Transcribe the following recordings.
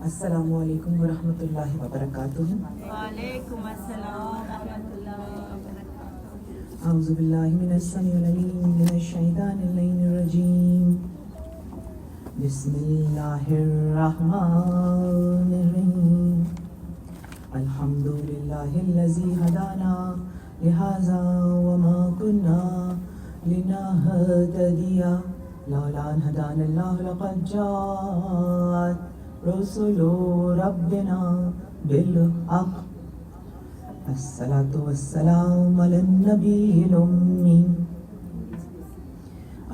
السلام علیکم ورحمۃ اللہ وبرکاتہ. وعلیکم السلام ورحمۃ اللہ وبرکاتہ. اعوذ باللہ من السمیع العلیم من الشیطان اللعین الرجیم. بسم اللہ الرحمن الرحیم. الحمد للہ الذی ہدانا لہذا وما كنا لنهتدی لولا ان هدانا اللہ لقد جاءت رسل ربنا بالحق. الصلاة والسلام على النبي الأمي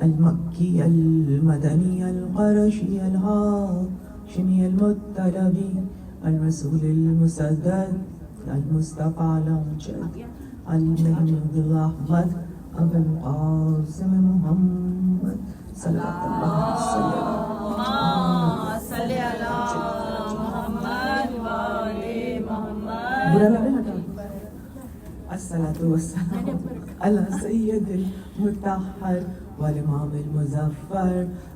المكي المدني القرشي الهاشمي المطلبي الرسول المسدد المصطفى الأمجد المحمود الأحمد أبو القاسم محمد صلى الله عليه وسلم. الصلاة والسلام على سيد المطهر والإمام المظفر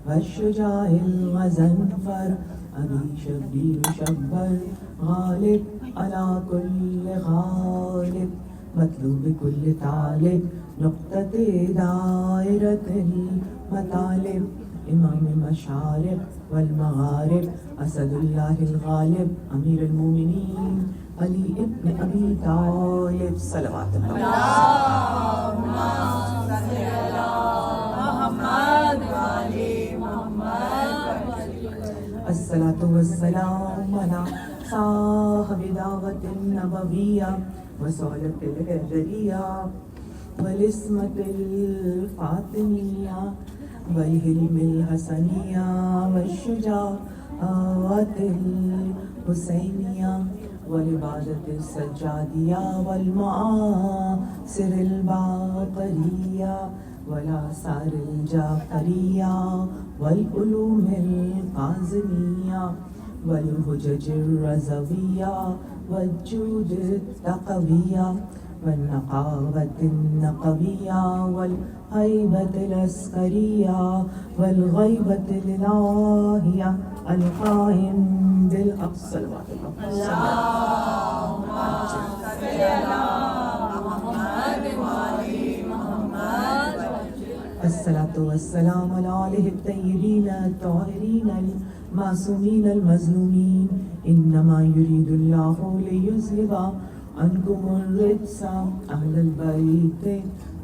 والشجاع المظفر أبي شبير شبر غالب على كل غالب مطلوب كل طالب نقطة دائرة المطالب إمام المشارق والمغارب أسد الله الغالب أمير المؤمنين علی ابن ابی طالب صلوات اللہ. اللہم صلی علی محمد وعلی محمد. الصلاة والسلام علی صاحب دعوت النبویہ وصولة الحیدریہ والعصمت الفاطمیہ والحلم الحسنیہ والشجاعت الحسینیہ والعبادت السجادیہ والمعاصر الباقریہ والآثار الجعفریہ والعلوم القازمیہ والحجج الرضویہ والجود التقویہ والنقاوة النقویہ والہیبة العسکریہ والغیبة الالہیہ القائم بالحق صلوات اللہ. اللہم صلی علی محمد وعلی محمد. الصلاة والسلام علی آلہ الطیبین الطاہرین المعصومین المظلومین. انما یرید اللہ لیذہب عنکم الرجس اہل البیت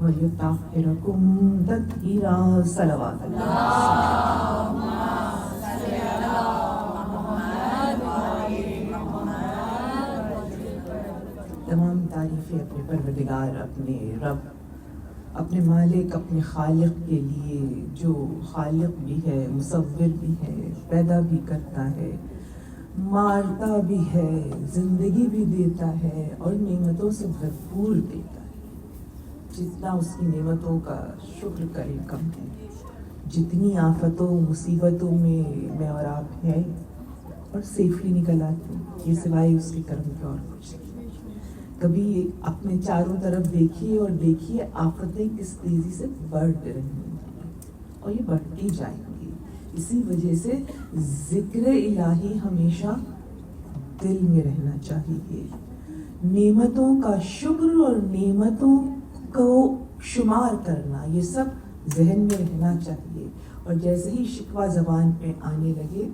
ویطہرکم تطہیرا صلوات اللہ. تمام تعریفیں اپنے پروردگار، اپنے رب، اپنے مالک، اپنے خالق کے لیے، جو خالق بھی ہے، مصور بھی ہے، پیدا بھی کرتا ہے، مارتا بھی ہے، زندگی بھی دیتا ہے اور نعمتوں سے بھرپور دیتا ہے. جتنا اس کی نعمتوں کا شکر کرے کم ہے. جتنی آفتوں مصیبتوں میں اور آپ ہیں اور سیفلی نکل آتے ہیں، یہ سوائے اس کے کرم کے اور کچھ نہیں. کبھی اپنے چاروں طرف دیکھیے اور دیکھیے آفتیں کس تیزی سے بڑھ رہی ہیں اور یہ بڑھتی جائیں گی. اسی وجہ سے ذکر الہی ہمیشہ دل میں رہنا چاہیے. نعمتوں کا شکر اور نعمتوں کو شمار کرنا، یہ سب ذہن میں رہنا چاہیے. اور جیسے ہی شکوہ زبان پہ آنے لگے،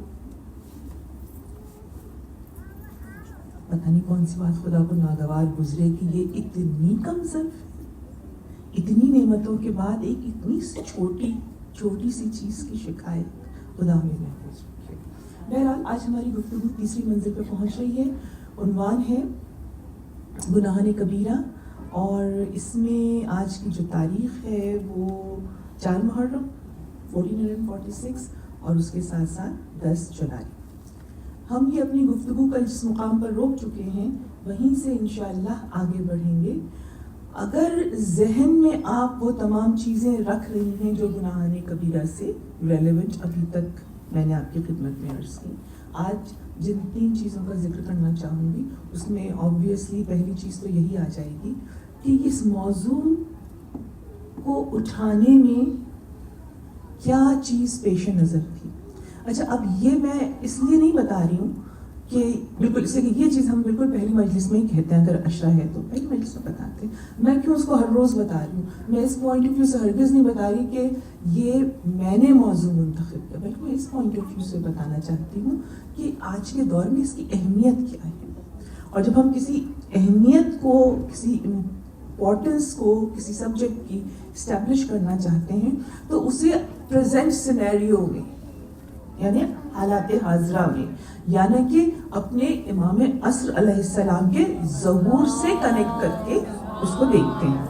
پتہ نہیں کون سی بات خدا کو ناگوار گزرے کہ یہ اتنی کم ظرف، اتنی نعمتوں کے بعد ایک اتنی سی چھوٹی سی چیز کی شکایت. خدا ہمیں محفوظ رکھے. بہرحال آج ہماری گفتگو تیسری منزل پہ پہنچ رہی ہے. عنوان ہے گناہان کبیرہ، اور اس میں آج کی جو تاریخ ہے وہ 4 محرم 1446 اور اس کے ساتھ ساتھ 10 جولائی. ہم یہ اپنی گفتگو کا جس مقام پر روک چکے ہیں وہیں سے انشاءاللہ آگے بڑھیں گے. اگر ذہن میں آپ وہ تمام چیزیں رکھ رہی ہیں جو گناہان کبیرہ سے ریلیونٹ ابھی تک میں نے آپ کی خدمت میں عرض کی، آج جن 3 چیزوں کا ذکر کرنا چاہوں گی اس میں آبویسلی پہلی چیز تو یہی آ جائے گی کہ اس موضوع کو اٹھانے میں کیا چیز پیش نظر تھی. اچھا اب یہ میں اس لیے نہیں بتا رہی ہوں کہ بالکل اس لیے کہ یہ چیز ہم بالکل پہلی مجلس میں ہی کہتے ہیں, اگر عشرہ ہے تو پہلی مجلس میں بتاتے ہیں. میں کیوں اس کو ہر روز بتا رہی ہوں؟ میں اس پوائنٹ آف ویو سے ہرگز نہیں بتا رہی کہ یہ میں نے موضوع منتخب کیا, بلکہ اس پوائنٹ آف ویو سے بتانا چاہتی ہوں کہ آج کے دور میں اس کی اہمیت کیا ہے. اور جب ہم کسی اہمیت کو, کسی امپورٹنس کو کسی سبجیکٹ کی اسٹیبلش کرنا چاہتے ہیں تو اسے پریزنٹ سینیریو میں, یعنی حالات حاضرہ میں, یعنی کہ اپنے امام عصر علیہ السلام کے ظہور سے کنیکٹ کر کے اس کو دیکھتے ہیں.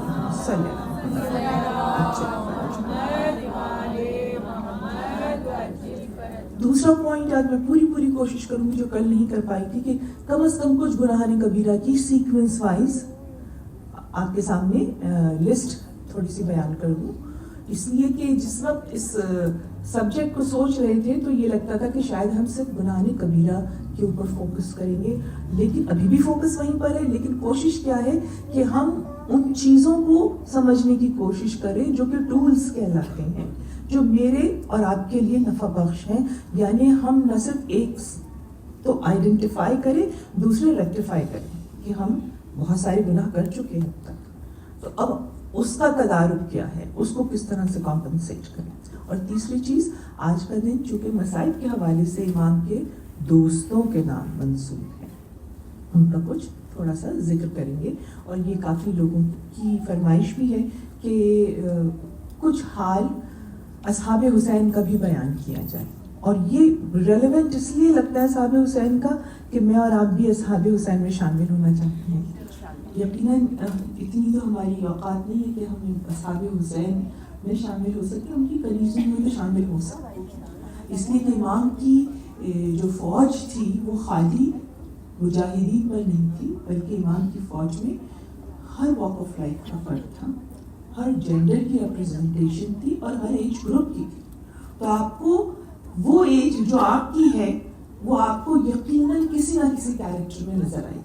صلی اللہ علیہ وسلم. دوسرا پوائنٹ آج میں پوری کوشش کروں گی جو کل نہیں کر پائی تھی, کہ کم از کم کچھ گناہان کبیرہ کی سیکوینس وائز آپ کے سامنے لسٹ تھوڑی سی بیان کر دوں. اس لیے کہ جس وقت اس سبجیکٹ کو سوچ رہے تھے تو یہ لگتا تھا کہ شاید ہم صرف گناہان کبیرہ کے اوپر فوکس کریں گے, لیکن ابھی بھی فوکس وہیں پر ہے, لیکن کوشش کیا ہے کہ ہم ان چیزوں کو سمجھنے کی کوشش کریں جو کہ ٹولز کہلاتے ہیں, جو میرے اور آپ کے لیے نفع بخش ہیں. یعنی ہم نہ صرف ایک تو آئیڈینٹیفائی کریں, دوسرے ریکٹیفائی کریں کہ ہم بہت سارے گناہ کر چکے ہیں اب تک, تو اب اس کا تدارک کیا ہے, اس کو کس طرح سے کمپنسیٹ کریں. اور تیسری چیز, آج کا دن چونکہ مصائب کے حوالے سے امام کے دوستوں کے نام منسوب ہیں, ان کا کچھ تھوڑا سا ذکر کریں گے. اور یہ کافی لوگوں کی فرمائش بھی ہے کہ کچھ حال اصحاب حسین کا بھی بیان کیا جائے. اور یہ ریلیونٹ اس لیے لگتا ہے اصحاب حسین کا کہ میں اور آپ بھی اصحاب حسین میں شامل ہونا چاہتے ہیں. یقیناً اتنی تو ہماری اوقات نہیں ہے کہ ہم اصحاب حسین میں شامل ہو سکتے, ان کی کنیزوں میں تو شامل ہو سکتے, اس لیے کہ امام کی جو فوج تھی وہ خالی مجاہدین پر نہیں تھی, بلکہ امام کی فوج میں ہر واک آف لائف کا فرق تھا, ہر جینڈر کی ریپرزنٹیشن تھی اور ہر ایج گروپ کی تھی. تو آپ کو وہ ایج جو آپ کی ہے وہ آپ کو یقیناً کسی نہ کسی کیریکٹر میں نظر آئے گی.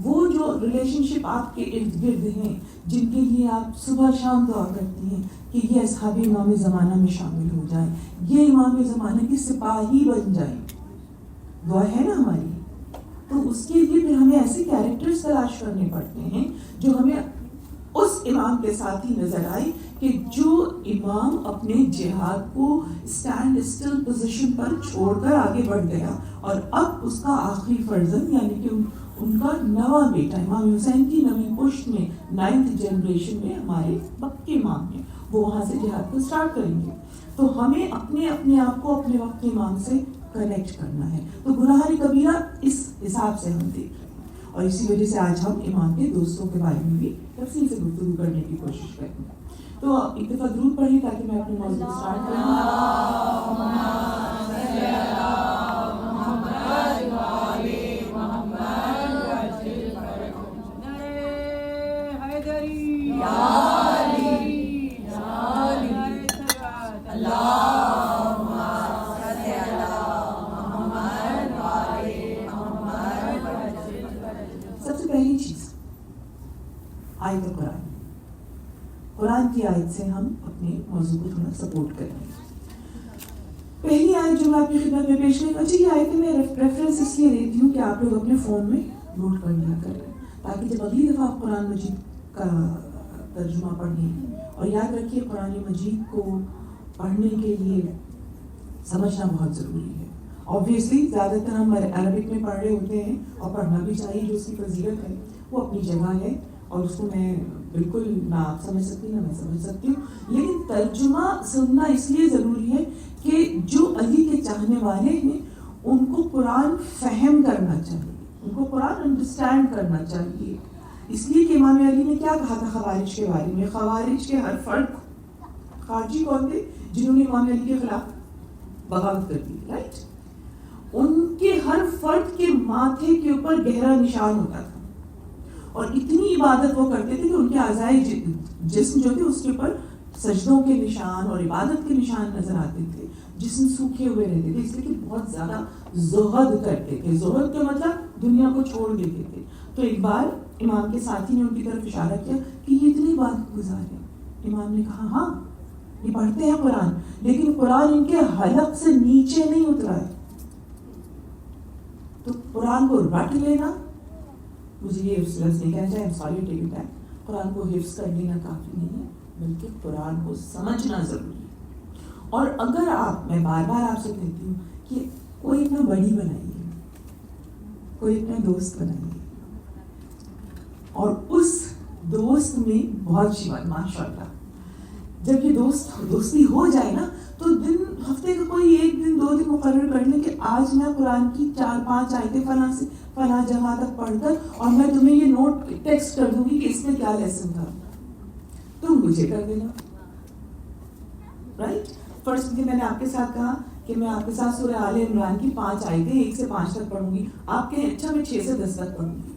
وہ جو ریلیشن شپ آپ کے ارد گرد ہیں, جن کے لیے آپ صبح شام دعا کرتی ہیں کہ یہ اصحاب امام زمانہ میں شامل ہو جائیں, یہ امام زمانہ کے سپاہی بن جائیں, دعا ہے نا ہماری. تو اس کے لیے پھر ہمیں ایسے کیریکٹرز تلاش کرنے پڑتے ہیں جو ہمیں اس امام کے ساتھ ہی نظر آئے کہ جو امام اپنے جہاد کو اسٹینڈ اسٹل پوزیشن پر چھوڑ کر آگے بڑھ گیا, اور اب اس کا آخری فرزند یعنی کہ ان کا نواں بیٹا امام حسین کی نویں پشت میں 9th جنریشن میں ہمارے وقت کے امام ہیں, وہ وہاں سے جہاد کو اسٹارٹ کریں گے. تو ہمیں اپنے آپ کو اپنے وقت کے امام سے کنیکٹ کرنا ہے. تو گناہ کبیرہ اس حساب سے ہم دیکھ رہے ہیں, اور اسی وجہ سے آج ہم امام کے دوستوں کے بارے میں بھی تفصیل سے گفتگو کرنے کی کوشش کریں گے. تو ایک دفعہ درود پڑھیں تاکہ میں اپنے موضوع کو اسٹارٹ کروں. سب سے پہلی چیز آیت قرآن. قرآن کی آیت سے ہم اپنے موضوع کو تھوڑا سپورٹ کریں گے. پہلی آیت جو میں آپ کی خدمت میں پیش کروں, اچھا یہ آیت میں ریفرنس اس لیے دیتی ہوں کہ آپ لوگ اپنے فون میں نوٹ کر لیا کریں, تاکہ جب اگلی دفعہ آپ قرآن مجید کا ترجمہ پڑھیں, اور یاد رکھیے قرآن مجید کو پڑھنے کے لیے سمجھنا بہت ضروری ہے. آبویسلی زیادہ تر ہم عربک میں پڑھ رہے ہوتے ہیں, اور پڑھنا بھی چاہیے, جو اس کی فضیلت ہے وہ اپنی جگہ ہے, اور اس کو میں بالکل نہ آپ سمجھ سکتی نہ میں سمجھ سکتی ہوں. لیکن ترجمہ سننا اس لیے ضروری ہے کہ جو علی کے چاہنے والے ہیں ان کو قرآن فہم کرنا چاہیے, ان کو قرآن انڈرسٹینڈ کرنا چاہیے. اس لیے کہ امام علی نے کیا کہا تھا خوارج کے بارے میں, خوارج کے ہر فرد, خارجی کون تھے جنہوں نے امام علی کے خلاف بغاوت کر دی, رائٹ, ان کے ہر فرد کے ماتھے کے اوپر گہرا نشان ہوتا تھا, اور اتنی عبادت وہ کرتے تھے کہ ان کے اعضائے جسم جو تھے اس کے اوپر سجدوں کے نشان اور عبادت کے نشان نظر آتے تھے, جسم سوکھے ہوئے رہتے تھے, اس لیے کہ بہت زیادہ زہد کرتے تھے. زہد کا مطلب دنیا کو چھوڑ دیتے تھے. تو ایک بار امام کے ساتھی نے ان کی طرف اشارہ کیا کہ یہ اتنی عبادت گزار ہے. امام نے کہا ہاں یہ پڑھتے ہیں قرآن لیکن قرآن ان کے حلق سے نیچے نہیں اترا ہے. تو قرآن کو رٹ لینا, مجھے یہ لفظ نہیں کہنا چاہیے, سوری ٹیک اٹ بیک, قرآن کو حفظ کر لینا کافی نہیں ہے بلکہ قرآن کو سمجھنا ضروری ہے. اور اگر آپ, میں بار بار آپ سے کہتی ہوں کہ کوئی اپنا بڑی بنائیے, کوئی اپنا دوست بنائیے, اور اس دوست میں بہت شیوت ماشاء اللہ, جب یہ دوستی ہو جائے نا تو دن ہفتے کا کوئی ایک دن 2 دن مقرر کر لیں کہ آج میں قرآن کی 4-5 آیتیں فلاں سے فلاں جگہ تک پڑھ کر, اور میں تمہیں یہ نوٹ ٹیکسٹ کر دوں گی کہ اس میں کیا لیسن تھا, تم مجھے کر دینا. رائٹ, فرسٹ میں نے آپ کے ساتھ کہا کہ میں آپ کے ساتھ سورہ آل عمران کی 5 آیتیں 1 سے 5 تک پڑھوں گی, آپ کہیں اچھا میں 6 سے 10 تک پڑھوں گی.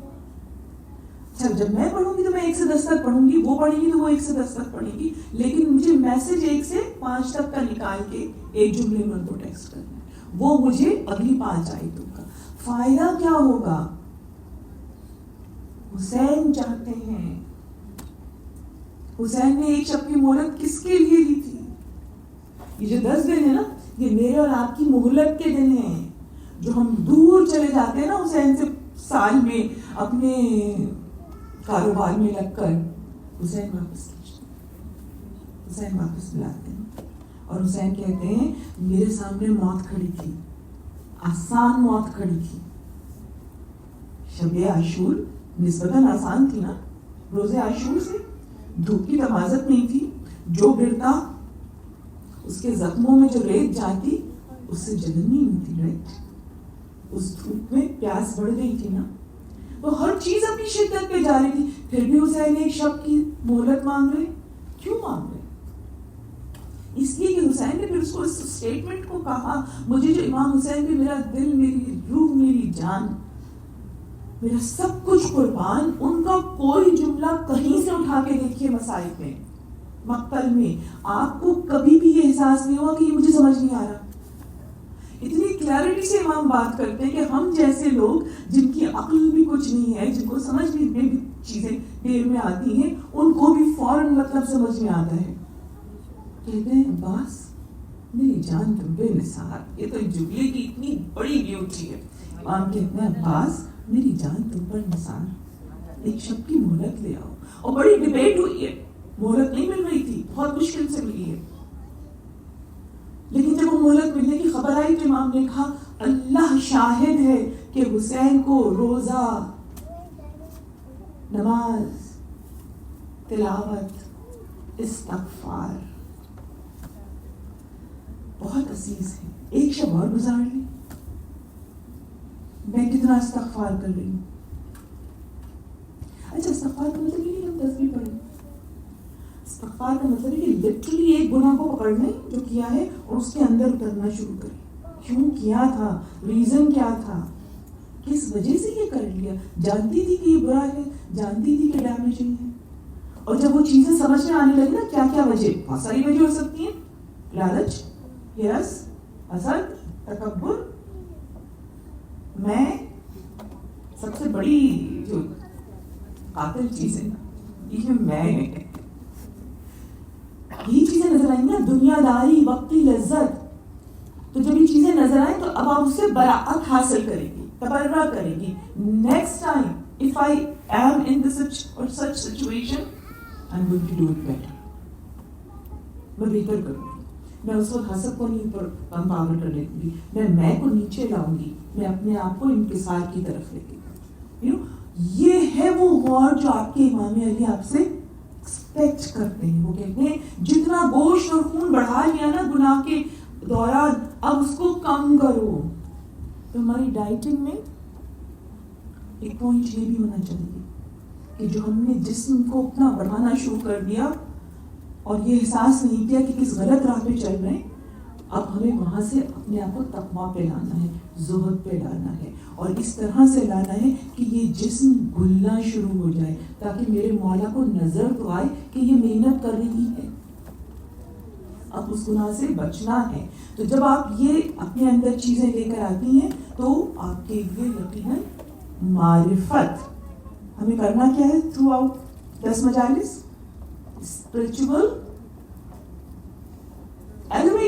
اچھا جب میں پڑھوں گی تو میں 1 سے 10 تک پڑھوں گی, وہ پڑھیں گی تو وہ 1 سے 10 تک پڑھیں گی, لیکن مجھے میسج 1 سے 5 تک کا نکال کے ایک جملے میں ان کو ٹیکسٹ کرنا ہے, وہ مجھے اگلی 5 آیتوں کا. فائدہ کیا ہوگا؟ حسین چاہتے ہیں, حسین نے ایک شب کی مہلت کس کے لیے لی تھی؟ یہ جو 10 دن ہے نا, یہ میرے اور آپ کی مہلت کے دن ہیں, جو ہم دور چلے جاتے ہیں نا حسین سے سال میں اپنے کاروبار میں لگ کر, حسین واپس بلاتے ہیں. اور حسین کہتے ہیں میرے سامنے موت کھڑی تھی, آسان موت کھڑی تھی. شب عاشور نسبتاً آسان تھی نا, روزے عاشور سے دھوپ کی تمازت نہیں تھی, جو گرتا اس کے زخموں میں جو ریت جاتی اس سے جلن نہیں ہوتی. رائٹ, اس دھوپ میں پیاس بڑھ گئی تھی نا, وہ ہر چیز اپنی شدت پہ جا رہی تھی, پھر بھی حسین ایک شب کی مہلت مانگ رہے. کیوں مانگ رہے؟ اس لیے کہ حسین نے پھر اس کو اس اسٹیٹمنٹ کو کہا, مجھے جو امام حسین پہ میرا دل, میری روح, میری جان, میرا سب کچھ قربان, ان کا کوئی جملہ کہیں سے اٹھا کے دیکھیے مصائب میں, مقتل میں, آپ کو کبھی بھی یہ احساس نہیں ہوا کہ یہ مجھے سمجھ نہیں آ رہا. اتنی کلیئرٹی سے امام بات کرتے ہیں کہ ہم جیسے لوگ جن کی عقل بھی کچھ نہیں ہے, جن کو سمجھ میں بھی چیزیں دیر میں آتی ہیں, ان کو بھی فوراً مطلب سمجھ میں آتا ہے. کہتے ہیں عباس میری جان تم بے نثار. یہ تو جملے کی اتنی بڑی بیوٹی ہے. امام کہتے ہیں عباس میری جان تم پر نثار, ایک شب کی مہلت لے آؤ. اور بڑی ڈبیٹ ہوئی ہے, مہلت نہیں مل رہی تھی, بہت مشکل سے ملی ہے, لیکن جب وہ مہلت ملنے کی خبر آئی تو امام نے کہا اللہ شاہد ہے کہ حسین کو روزہ, نماز, تلاوت, استغفار بہت عزیز ہے. ایک شب اور گزار لی, میں کتنا استغفار کر رہی ہوں. اچھا استغفار کا مطلب یہ نہیں ہم تسبیح پڑھیں, استغفار کا مطلب ہے کہ لٹرلی ایک گناہ کو پکڑنے جو کیا ہے اور اس کے اندر اترنا شروع کریں. کیوں کیا تھا, ریزن کیا تھا, کس وجہ سے یہ کر لیا. جانتی تھی کہ یہ برا ہے, جانتی تھی کہ ڈیمیجنگ ہے, اور جب وہ چیزیں سمجھ میں آنے لگی نا کیا کیا وجہ, بہت ساری وجہ ہو سکتی ہیں, لالچ, ہرس, حسد, تکبر. میں سب سے بڑی جو قاتل چیز ہے یہ میں, یہ چیزیں نظر آئیں نا, دنیا داری, وقتی لذت. تو جب یہ چیزیں نظر آئیں تو اب آپ اس سے براعت حاصل کریں گی, تبرہ کریں گی. Next time if I am in this such situation I'm going to do it better. میں بہتر کروں گی. میں اس وقت حسد کو نہیں کم پاور کرنے دوں گی, میں کو نیچے لاؤں گی, میں اپنے آپ کو انکسار کی طرف لے کے. یہ ہے وہ غور جو آپ کے امام علی آپ سے ایکسپیکٹ کرتے ہیں. وہ کہتے ہیں جتنا گوشت اور خون بڑھا لیا نا گناہ کے دوران, اب اس کو کم کرو. تو ہماری ڈائٹنگ میں ایک پوائنٹ یہ بھی ہونا چاہیے کہ جو ہم نے جسم کو اپنا بڑھانا شروع کر دیا اور یہ احساس نہیں کیا کہ کس غلط راہ پہ چل رہے ہیں, اب ہمیں وہاں سے اپنے آپ کو تقویٰ پہ لانا ہے, زہد پہ لانا ہے, اور اس طرح سے لانا ہے کہ یہ جسم گلنا شروع ہو جائے, تاکہ میرے مولا کو نظر تو آئے کہ یہ محنت کر رہی ہے. اب اس گناہ سے بچنا ہے. تو جب آپ یہ اپنے اندر چیزیں لے کر آتی ہیں تو آپ کے لیے یقیناً معرفت. ہمیں کرنا کیا ہے تھرو آؤٹ 10 مجالس, اسپرچول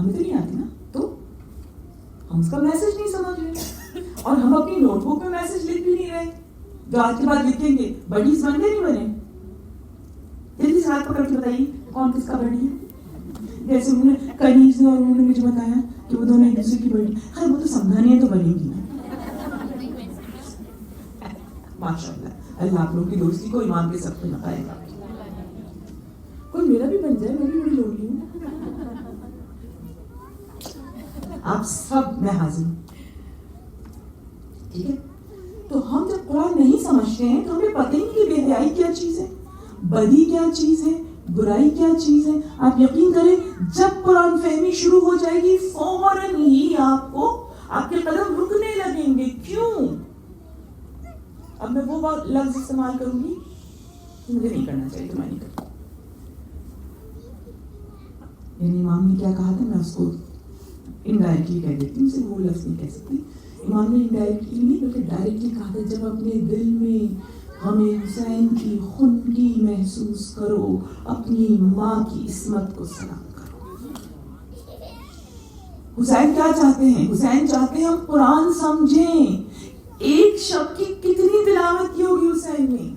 ہمیں تو نہیں آتی نا, تو ہم اس کا میسج نہیں سمجھ رہے, اور ہم اپنی نوٹ بک میں میسج لکھ بھی نہیں رہے, جو آج کے بعد لکھیں گے بڈیز بن گئے نہیں بنے. جلدی سے ہاتھ پکڑ کے بتائیے کون کس کا بڈی ہے. جیسے انہوں نے کنیز نے اور انہوں نے مجھے بتایا کہ وہ دونوں ایک دوسرے کی بڈی, خیر وہ تو سمجھانی ہے تو بنے گی نا. ماشاء اللہ, اللہ آپ لوگوں کی دوستی کو ایمان کے سب پہ نقائے گا. کوئی میرا بھی بن جائے, میں بھی بڑی لوگی ہوں. آپ سب میں حاضر ہوں, ٹھیک ہے. تو ہم جب قرآن نہیں سمجھتے ہیں تو ہمیں پتہ ہی نہیں کہ بے حیائی کیا چیز ہے, بدی کیا چیز ہے, برائی کیا چیز ہے. آپ یقین کریں جب قرآن فہمی شروع ہو جائے گی فوراً ہی آپ کو آپ کے قدم رکنے لگیں گے. کیوں؟ اب میں وہ لفظ استعمال کروں گی مجھے نہیں کرنا چاہیے تو میں نہیں کرتا. یعنی امام نے کیا کہا تھا, میں اس کو انڈائریکٹلی کہہ دیتی ہوں, اسے وہ لفظ نہیں کہہ سکتی. امام نے انڈائریکٹلی نہیں بلکہ ڈائریکٹلی کہا تھا, جب اپنے دل میں ہمیں حسین کی خنکی محسوس کرو, اپنی ماں کی عصمت کو سلام کرو. حسین کیا چاہتے ہیں؟ حسین چاہتے ہیں ہم قرآن سمجھیں. ایک شب کی کتنی تلاوت کی ہوگی حسین نے؟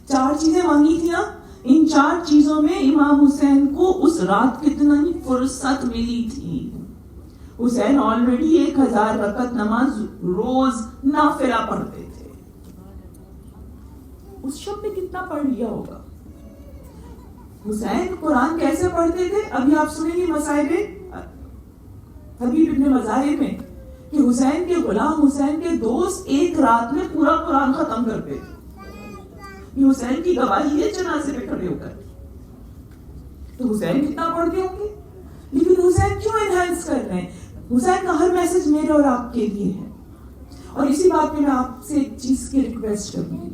4 چیزیں مانگی تھی نا, ان 4 چیزوں میں امام حسین کو اس رات کتنا ہی فرصت ملی تھی. حسین آلریڈی 1000 رکعت نماز روز نافلہ پڑھتے تھے. اس شب میں کتنا پڑھ لیا ہوگا. حسین قرآن کیسے پڑھتے تھے ابھی آپ سنیں گے مصائب حبیب ابن مذاہب میں, کہ حسین کے غلام, حسین کے دوست ایک رات میں پورا قرآن ختم کرتے تھے. یہ حسین کی گواہی ہے جنازے پہ کھڑے ہو کر. تو حسین کتنا پڑھتے ہوں گے, لیکن حسین کیوں انہینس کر رہے ہیں؟ حسین کا ہر میسج میرے اور آپ کے لیے ہے. اور اسی بات پہ میں آپ سے ایک چیز کی ریکویسٹ کروں گی,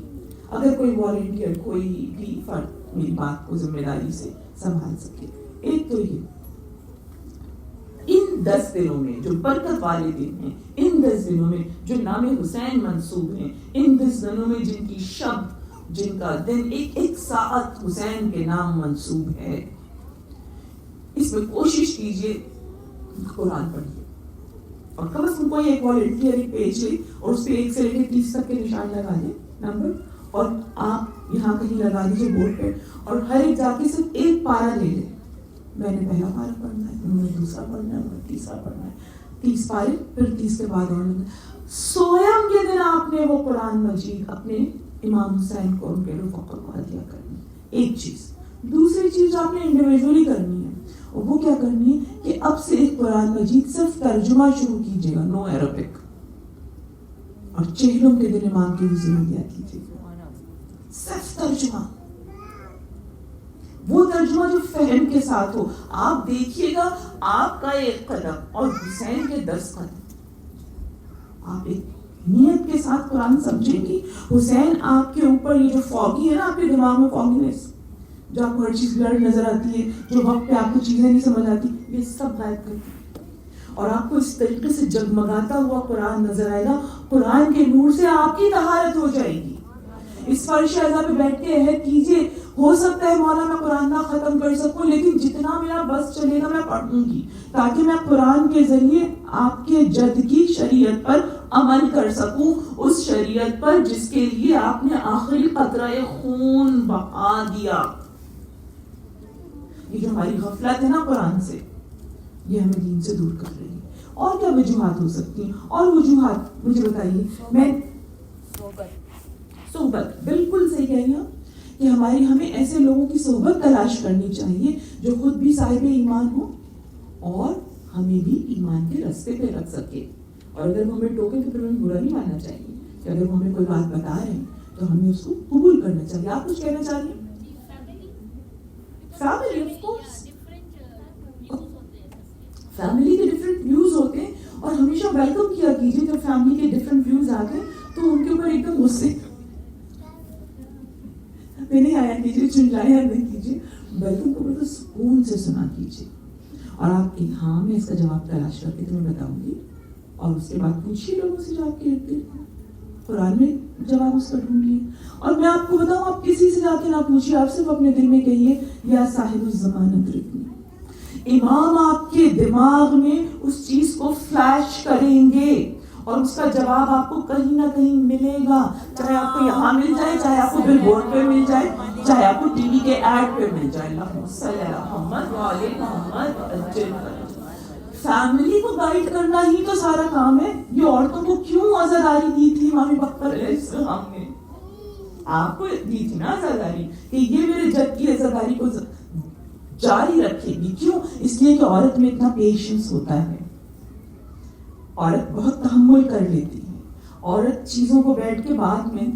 اگر کوئی والنٹیئر, کوئی بھی فرد میری بات کو ذمہ داری سے سنبھال سکے. ایک تو یہ, ان 10 دنوں میں جو برکت والے دن ہیں, ان 10 دنوں میں جو نام حسین منسوب ہیں, ان 10 دنوں میں جن کی شب, جن کا دن, ایک ساعت حسین کے نام منسوب ہے, اس میں کوشش کیجئے قرآن پڑھیے. اور کم از کم کوئی ایک والنٹیئر ایک پیج لے اور اس پہ 1 سے لے کے 30 تک کے نشان لگا دیں نمبر, اور آپ یہاں کہیں لگا دیجیے بورڈ پہ, اور ہر ایک جا کے صرف 1 پارہ لے لیں. میں نے پہلا پارہ پڑھنا ہے, انہوں نے دوسرا پڑھنا ہے, انہوں نے تیسرا پڑھنا ہے. 30 پارے, پھر 30 کے بعد اور سویم کے دن آپ نے وہ قرآن مجید اپنے امام حسین کو ان کے رفقا کو ہدیہ کرنی. ایک چیز. دوسری چیز جو آپ نے انڈیویجولی کرنی ہے, اور وہ کیا کرنی ہے کہ اب سے ایک قرآن مجید صرف ترجمہ شروع کیجیے گا, نو عربک, اور چہلوں کے دن امام کی حضور دیا کیجیے گا, صرف ترجمہ. وہ ترجمہ جو فہم کے ساتھ ہو. آپ دیکھیے گا آپ کا 1 قدم اور حسین کے 10 قدم. آپ ایک نیت کے ساتھ قرآن سمجھیں گی. حسین آپ کے اوپر یہ جو فوگی ہے نا, آپ کے دماغ میں فوگینس, جو آپ کو ہر چیز بلر نظر آتی ہے, جو وقت پہ آپ کو چیزیں نہیں سمجھ آتی, یہ سب غائب کرتی ہے. اور آپ کو اس طریقے سے جگمگاتا ہوا قرآن نظر آئے گا. قرآن کے نور سے آپ کی طہارت ہو جائے گی. اس فرش اعضا پہ بیٹھ کے عہد کیجیے, ہو سکتا ہے مولا میں قرآن نہ ختم کر سکوں, لیکن جتنا میرا بس چلے گا میں پڑھوں گی, تاکہ میں قرآن کے ذریعے آپ کے جد کی شریعت پر عمل کر سکوں, اس شریعت پر جس کے لیے آپ نے آخری قطرہ خون بہا دیا. یہ جو ہماری غفلت ہے نا قرآن سے, یہ ہمیں دین سے دور کر رہی ہے. اور کیا وجوہات ہو سکتی ہیں؟ اور وجوہات مجھے بتائیے. میں صحبت, بالکل صحیح کہہ رہی ہوں کہ ہمیں ایسے لوگوں کی صحبت تلاش کرنی چاہیے جو خود بھی صاحب ایمان ہو اور ہمیں بھی ایمان کے راستے پہ رکھ سکے. اور اگر وہ ہمیں ٹوکے تو پھر ہمیں برا نہیں ماننا چاہیے, کہ اگر وہ ہمیں کوئی بات بتا رہے ہیں تو ہمیں اس کو قبول کرنا چاہیے. آپ کچھ کہنا چاہ رہی ہیں؟ فیملی, آف کورس, فیملی کے ڈفرینٹ ویوز ہوتے ہیں, اور ہمیشہ ویلکم کیا کیجیے جب فیملی کے ڈفرینٹ ویوز آتے ہیں تو ان کے اوپر ایک دم غصے میں نہیں آیا کیجیے, چنجایا نہیں کیجیے, بلکہ ان کو بالکل سکون سے سنا کیجیے. اور آپ کی ہاں میں اس کا جواب تلاش کر کے تمہیں بتاؤں گی, اور اس کے بعد پوچھیے لوگوں سے جو آپ کے ارد گرد قرآن میں جواب اس کا ڈھونڈیے. اور میں آپ کو بتاؤں, آپ کسی سے جا کے نہ پوچھیے, آپ صرف اپنے دل میں کہیے یا صاحب الزمان ادرکنی, امام آپ کے دماغ میں اس چیز کو فلیش کریں گے اور اس کا جواب آپ کو کہیں نہ کہیں ملے گا، چاہے آپ کو یہاں مل جائے، چاہے آپ کو بل بورڈ پہ مل جائے، چاہے آپ کو ٹی وی کے ایڈ پہ مل جائے. اللہم صلی علی محمد وعلی محمد. فیملی کو گائیڈ کرنا ہی تو سارا کام ہے. یہ عورتوں کو کیوں آزاداری دی تھی امام بکر علیہ السلام نے؟ آپ کو دی تھی نا آزاداری کہ یہ میرے جد کی آزاداری کو جاری رکھے گی. کیوں؟ اس لیے کہ عورت میں اتنا پیشنس ہوتا ہے، عورت بہت تحمل کر لیتی ہے، عورت چیزوں کو بیٹھ کے بعد میں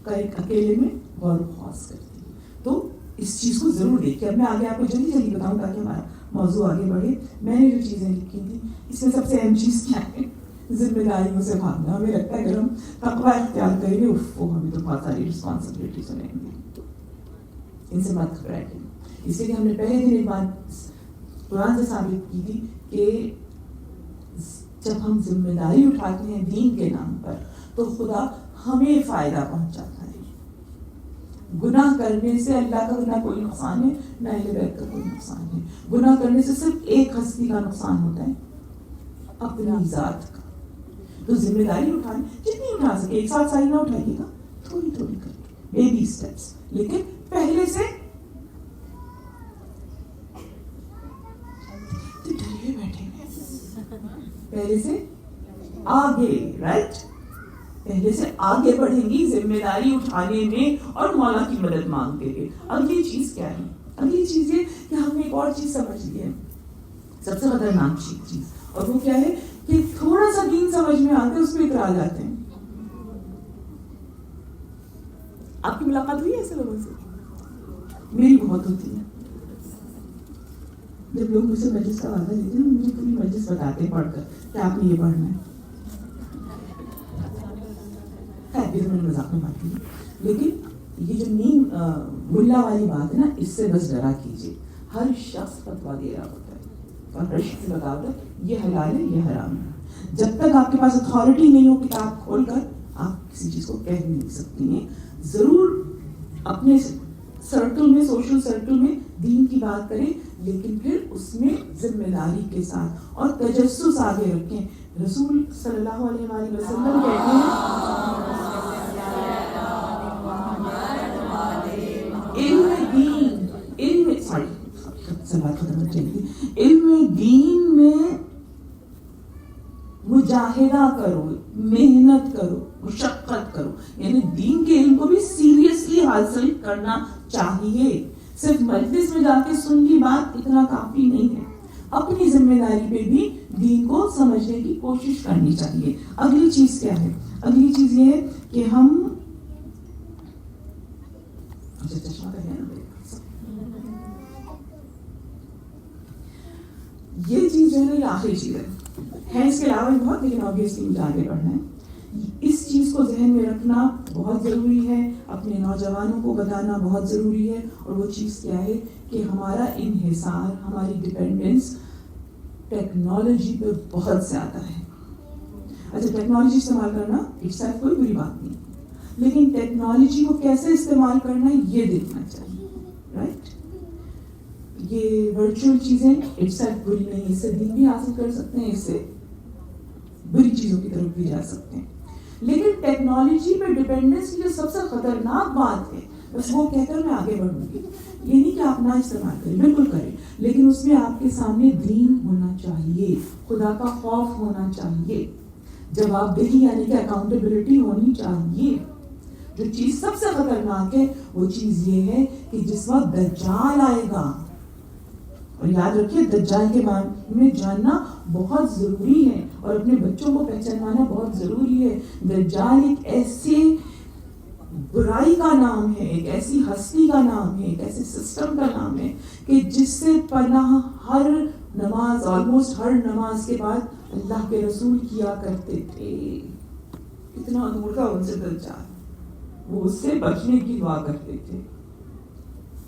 اکیلے میں غور و خوض کرتی ہے. تو اس چیز کو ضرور دیکھیں. اب میں آگے آپ کو جلدی جلدی بتاؤں تاکہ ہمارا موضوع آگے بڑھے. میں نے جو چیزیں لکھی تھیں اس میں سب سے اہم چیز کیا ہے؟ ذمہ داریوں سے بھاگنا. ہمیں لگتا ہے اگر ہم تقویٰ اختیار کریں گے ہمیں تو بہت ساری رسپانسبلٹیز ہو جائیں گی، ان سے مت گھبرائیں. اس لیے کہ ہم نے پہلے دن ایک بات قرآن سے ثابت کی تھی کہ جب ہم ذمہ داری اٹھاتے ہیں دین کے نام پر تو خدا ہمیں فائدہ پہنچاتا ہے. گناہ کرنے سے اللہ کا نہ کوئی نقصان ہے نہ اہل بیت کا کوئی نقصان ہے. گناہ کرنے سے صرف ایک ہستی کا نقصان ہوتا ہے، اپنی ذات کا. تو ذمہ داری اٹھائیں، جتنی اٹھا سکے. ایک ساتھ ساری نہ اٹھائیے گا، تھوڑی تھوڑی کر کے بیبی اسٹیپس. لیکن پہلے سے ڈرے بیٹھے پہلے سے آگے، رائٹ، پہلے سے آگے بڑھیں گی ذمہ داری اٹھانے میں اور مولا کی مدد مانگتے ہوئے. اگلی چیز کیا ہے؟ اگلی چیز یہ کہ ہم نے ایک اور چیز سمجھ لی ہے، سب سے خطرناک چیز، اور وہ کیا ہے کہ تھوڑا سا دین سمجھ میں آتے اس پہ اترا جاتے ہیں. آپ کی ملاقات ہوئی ہے ایسے لوگوں سے؟ میری بہت ہوتی ہے. جب لوگ مجھ سے مجلس کا وعدہ لیتے ہیں مجھے پوری مجلس بتاتے ہیں پڑھ کر کہ آپ نے یہ پڑھنا ہے. خیر بھی تو میں نے مذاق میں بات کی، لیکن یہ جو نیم ملا والی بات ہے نا، اس سے بس ڈرا کیجیے. ہر شخص فتویٰ دے رہا ہوتا ہے اور ہر شخص بتا ہوتا ہے یہ حلال ہے یہ حرام ہے. جب تک آپ کے پاس اتھارٹی نہیں ہو کتاب کھول کر آپ کسی چیز کو کہہ نہیں سکتی ہیں. ضرور اپنے سرکل میں، سوشل سرکل میں دین کی بات کریں، لیکن پھر اس میں ذمہ داری کے ساتھ اور تجسس آگے رکھیں. رسول صلی اللہ علیہ وآلہ وسلم کہتے ہیں علم دین میں مجاہدہ کرو، محنت کرو، مشقت کرو. یعنی دین کے علم کو بھی سیریسلی حاصل کرنا چاہیے. صرف مجلس میں جا کے سن لی بات اتنا کافی نہیں ہے. اپنی ذمہ داری پہ بھی دین کو سمجھنے کی کوشش کرنی چاہیے. اگلی چیز کیا ہے؟ اگلی چیز یہ ہے کہ ہم چشمہ کا ہے نا، یہ چیز جو ہے نا یہ آخری چیز ہے. اس کے علاوہ بہت، لیکن آبویسلی مجھے آگے بڑھنا ہے. اس چیز کو ذہن میں رکھنا بہت ضروری ہے، اپنے نوجوانوں کو بتانا بہت ضروری ہے. اور وہ چیز کیا ہے کہ ہمارا انحصار، ہماری ڈپینڈنس ٹیکنالوجی پہ بہت زیادہ ہے. اچھا، ٹیکنالوجی استعمال کرنا اس سے کوئی بری بات نہیں، لیکن ٹیکنالوجی کو کیسے استعمال کرنا ہے یہ دیکھنا چاہیے. رائٹ، یہ ورچوئل چیزیں اٹس بری نہیں، اس سے دین بھی حاصل کر سکتے ہیں، اس سے بری چیزوں کی طرف بھی جا سکتے ہیں. لیکن ٹیکنالوجی پہ ڈپینڈنس کی جو سب سے خطرناک بات ہے، بس وہ کہہ کر میں آگے بڑھوں گی. یہ نہیں کہ آپ نہ استعمال کریں، بالکل کریں، لیکن اس میں آپ کے سامنے دین ہونا چاہیے، خدا کا خوف ہونا چاہیے، جواب دہی یعنی کہ اکاؤنٹیبلٹی ہونی چاہیے. جو چیز سب سے خطرناک ہے وہ چیز یہ ہے کہ جس وقت دجال آئے گا، اور یاد رکھیے دجال کے بارے میں جاننا بہت ضروری ہے اور اپنے بچوں کو پہچاننا بہت ضروری ہے. دجال ایک ایسے برائی کا نام ہے، ایک ایسی ہستی کا نام ہے، ایک ایسے سسٹم کا نام ہے کہ جس سے پناہ ہر نماز، آلموسٹ ہر نماز کے بعد اللہ کے رسول کیا کرتے تھے. اتنا دور کا ان سے دجال، وہ اس سے بچنے کی دعا کرتے تھے.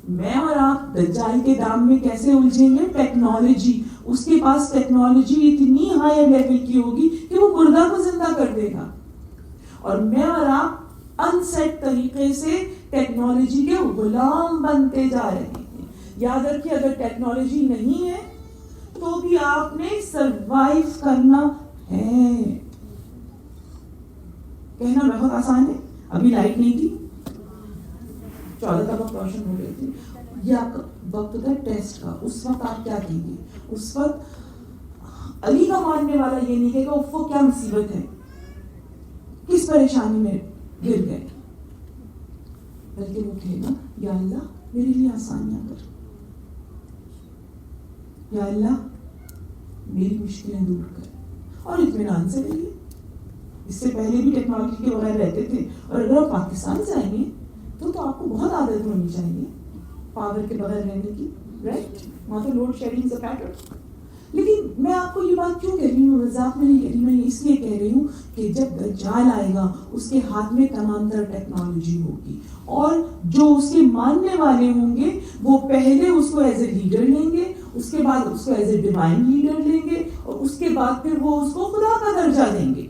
میں اور آپ دجال کے دام میں کیسے الجھیں گے؟ ٹیکنالوجی، اس کے پاس ٹیکنالوجی اتنی ہائی لیول کی ہوگی کہ وہ مردہ کو زندہ کر دے گا، اور میں اور آپ ان سیٹ طریقے سے ٹیکنالوجی کے غلام بنتے جا رہے ہیں. یاد رکھیے اگر ٹیکنالوجی نہیں ہے تو بھی آپ نے سروائیو کرنا ہے. کہنا بہت آسان ہے. ابھی لائٹ نہیں تھی, 14 تک روشن ہو گئی تھی, یا وقت تھا ٹیسٹ کا, اس وقت آپ کیا کہیں گے؟ اس وقت علی کا ماننے والا یہ نہیں کہے گا وہ کیا مصیبت ہے, کس پریشانی میں گر گئے, بلکہ وہ کہے گا یا اللہ میرے لیے آسانیاں کر, یا اللہ میری مشکلیں دور کر, اور اطمینان سے رہیے. اس سے پہلے بھی ٹیکنالوجی کے بغیر رہتے تھے, اور اگر آپ پاکستان سے آئیں گے تو آپ کو بہت عادت ہونی چاہیے پاور کے بغیر رہنے کی, رائٹ؟ وہاں تو لوڈ شیڈنگ سے پیٹر. لیکن میں آپ کو یہ بات کیوں کہہ رہی ہوں, مذاق میں نہیں کہہ رہی, میں اس لیے کہہ رہی ہوں کہ جب دجال آئے گا اس کے ہاتھ میں تمام تر ٹیکنالوجی ہوگی, اور جو اس کے ماننے والے ہوں گے وہ پہلے اس کو ایز اے لیڈر لیں گے, اس کے بعد اس کو ایز اے ڈیوائن لیڈر لیں گے, اور اس کے بعد پھر وہ اس کو خدا کا درجہ دیں گے.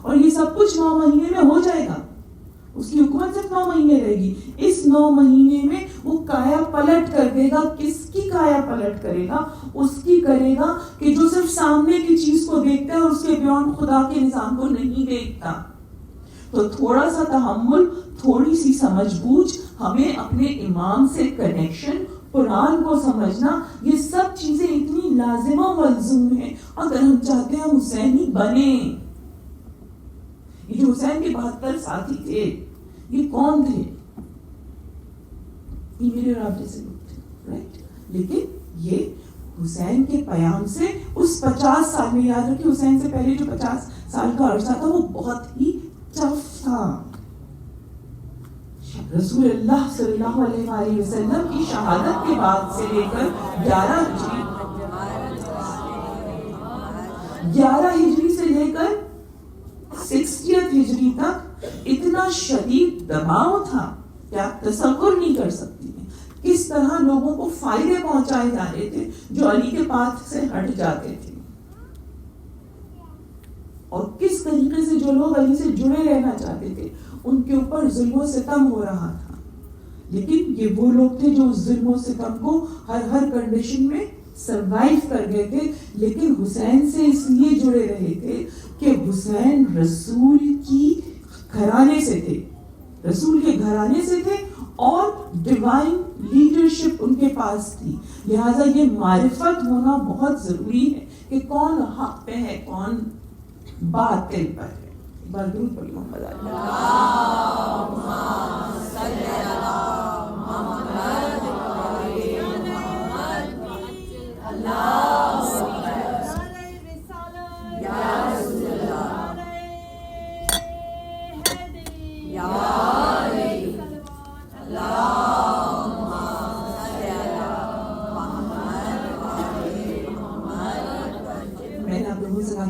اور یہ سب کچھ 9 مہینے میں ہو جائے گا. اس کی حکومت صرف 9 مہینے رہے گی. اس 9 مہینے میں وہ کایا پلٹ کر دے گا. کس کی کایا پلٹ کرے گا؟ اس کی کرے گا کہ جو صرف سامنے کی چیز کو دیکھتا ہے اور اس کے بیان خدا کے نظام کو نہیں دیکھتا. تو تھوڑا سا تحمل, تھوڑی سی سمجھ بوجھ, ہمیں اپنے امام سے کنیکشن, قرآن کو سمجھنا, یہ سب چیزیں اتنی لازم و ملزوم ہیں اگر ہم چاہتے ہیں ہم حسینی بنیں. یہ جو حسین کے 72 ساتھی تھے یہ کون تھے؟ یہ میرے رابطے سے لوگ تھے, رائٹ؟ لیکن یہ حسین کے پیام سے اس 50 سال میں, یاد رکھیں حسین سے پہلے جو 50 سال کا عرصہ تھا وہ بہت ہی ٹف تھا. رسول اللہ صلی اللہ علیہ وآلہ وسلم کی شہادت کے بعد سے لے کر 11 ہجری سے لے کر 60 ہجری تک اتنا شدید دباؤ تھا کہ آپ تصور نہیں کر سکتی ہیں کس طرح لوگوں کو فائدے پہنچائے جا رہے تھے جو علی کے پاتھ سے ہٹ جاتے تھے, اور کس طریقے سے جو لوگ علی سے جڑے رہنا چاہتے تھے ان کے اوپر ظلم و ستم ہو رہا تھا. لیکن یہ وہ لوگ تھے جو اس ظلم و ستم کو ہر کنڈیشن میں سروائیو کر گئے تھے. لیکن حسین سے اس لیے جڑے رہے تھے کہ حسین رسول کی گھرانے سے تھے, رسول کے گھرانے سے تھے, اور ڈیوائن لیڈرشپ ان کے پاس تھی. لہٰذا یہ معرفت ہونا بہت ضروری ہے کہ کون حق پہ ہے, کون باطل پر ہے. بار درود پڑھی محمد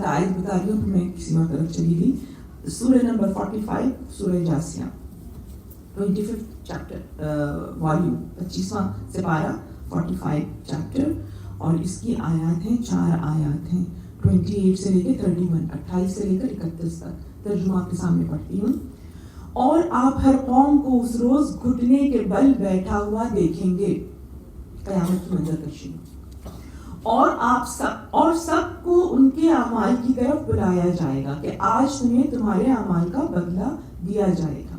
آیت بتا رہی ہوں, میں کسی اور طرف چلی گئی. سورہ نمبر 45 سورہ جاسیہ 25 چیپٹر والیوم 25واں سپارہ 45 چیپٹر, اور اس کی آیات ہیں 4 آیات ہیں 28 سے لے کے 31, 28 سے لے کر 31 تک. ترجمہ آپ کے سامنے پڑھتی ہوں. اور آپ ہر قوم کو اس روز گھٹنے کے بل بیٹھا ہوا دیکھیں گے, قیامت کی منظر کشی, اور سب کو ان کے اعمال کی طرف بلایا جائے گا کہ آج تمہیں تمہارے اعمال کا بدلہ دیا جائے گا.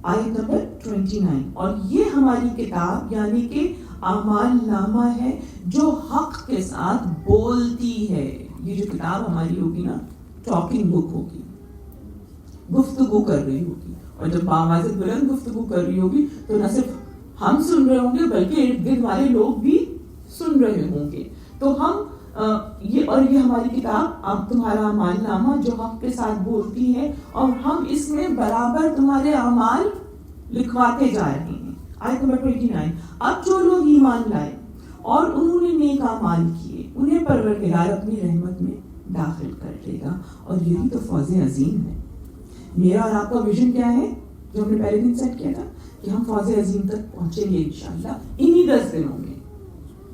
آیت نمبر 29. اور یہ ہماری کتاب یعنی کہ اعمال نامہ ہے جو حق کے ساتھ بولتی ہے. یہ جو کتاب ہماری ہوگی نا, ٹاکنگ بک ہوگی, گفتگو کر رہی ہوگی, اور جب باواز بلند گفتگو کر رہی ہوگی تو نہ صرف ہم سن رہے ہوں گے بلکہ ارد گرد والے لوگ بھی سن رہے ہوں گے. تو ہم یہ ہماری کتاب اب تمہارا اعمال نامہ جو حق کے ساتھ بولتی ہے, اور ہم اس میں برابر تمہارے اعمال لکھواتے جا رہے ہیں. آیت نمبر 29. اب جو لوگ ایمان لائے اور انہوں نے نیک اعمال کیے انہیں پروردگار اپنی رحمت میں داخل کر دے گا. اور یہی تو فوز عظیم ہے. میرا اور آپ کا ویژن کیا ہے جو ہم نے پہلے دن سیٹ کیا تھا کہ ہم فوز عظیم تک پہنچیں گے انشاءاللہ انہی 10 دنوں میں,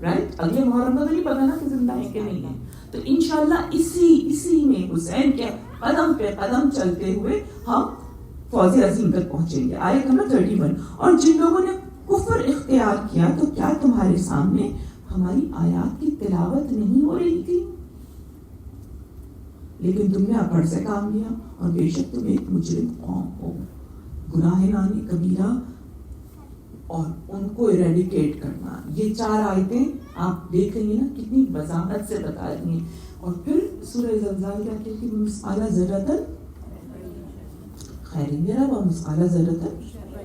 رائٹ؟ اگلے محرم کا تو نہیں پتا نا کہ زندہ ہے کہ نہیں ہے. تو انشاءاللہ اسی میں حسین کے قدم پہ قدم چلتے ہوئے ہم فوز عظیم تک پہنچیں گے. آیت نمبر 31. اور جن لوگوں نے کفر اختیار کیا تو کیا تمہارے سامنے ہماری آیات کی تلاوت نہیں ہو رہی تھی، لیکن تم نے اکڑ سے کام لیا اور بے شک تم ایک مجرم قوم ہو. گناہ نانی کبیرہ اور ان کو ایریڈیکیٹ کرنا، یہ 4 آیتیں آپ دیکھیں گے نا کتنی وضاحت سے بتا رہی ہیں. اور پھر سورہ زلزال کیا کہتی ہے؟ مثقال ذرۃ خیر یرا و مثقال ذرۃ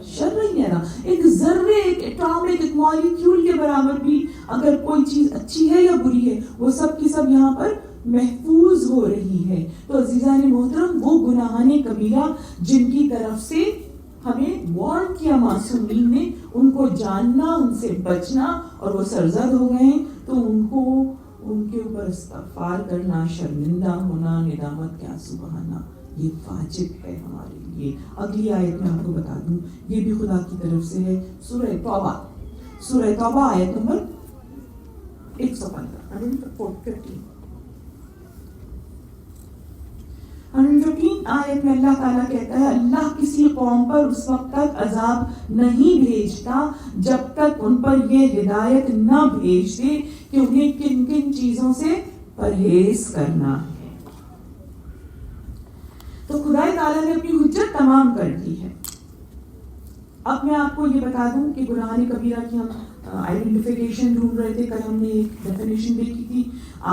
شر یرا. ایک ذرے، ایک ایٹامک، ایک مالیکیول کے برابر بھی اگر کوئی چیز اچھی ہے یا بری ہے، وہ سب کی سب یہاں پر محفوظ ہو رہی ہے. تو عزیزان محترم، وہ گناہان کبیرہ جن کی طرف سے ہمیں وارن کیا معصومین نے، ان کو جاننا، ان سے بچنا، اور وہ سرزد ہو گئے ہیں تو ان کے اوپر استغفار کرنا، شرمندہ ہونا، ندامت کے آنسو بہانا، یہ واجب ہے ہمارے لیے. اگلی آیت میں آپ کو بتا دوں، یہ بھی خدا کی طرف سے ہے. سورہ توبہ آیت نمبر 115 آیت میں اللہ تعالیٰ کہتا ہے اللہ کسی قوم پر اس وقت تک عذاب نہیں بھیجتا جب تک ان پر یہ ہدایت نہ بھیج دے کہ انہیں کن کن چیزوں سے پرہیز کرنا ہے. تو خدا تعالیٰ نے اپنی حجت تمام کر دی ہے. اب میں آپ کو یہ بتا دوں کہ گناہان کبیرہ کی ہم آئیڈینٹیفیکیشن ڈھونڈ رہے تھے. کل ہم نے ایک ڈیفینیشن دیکھی تھی،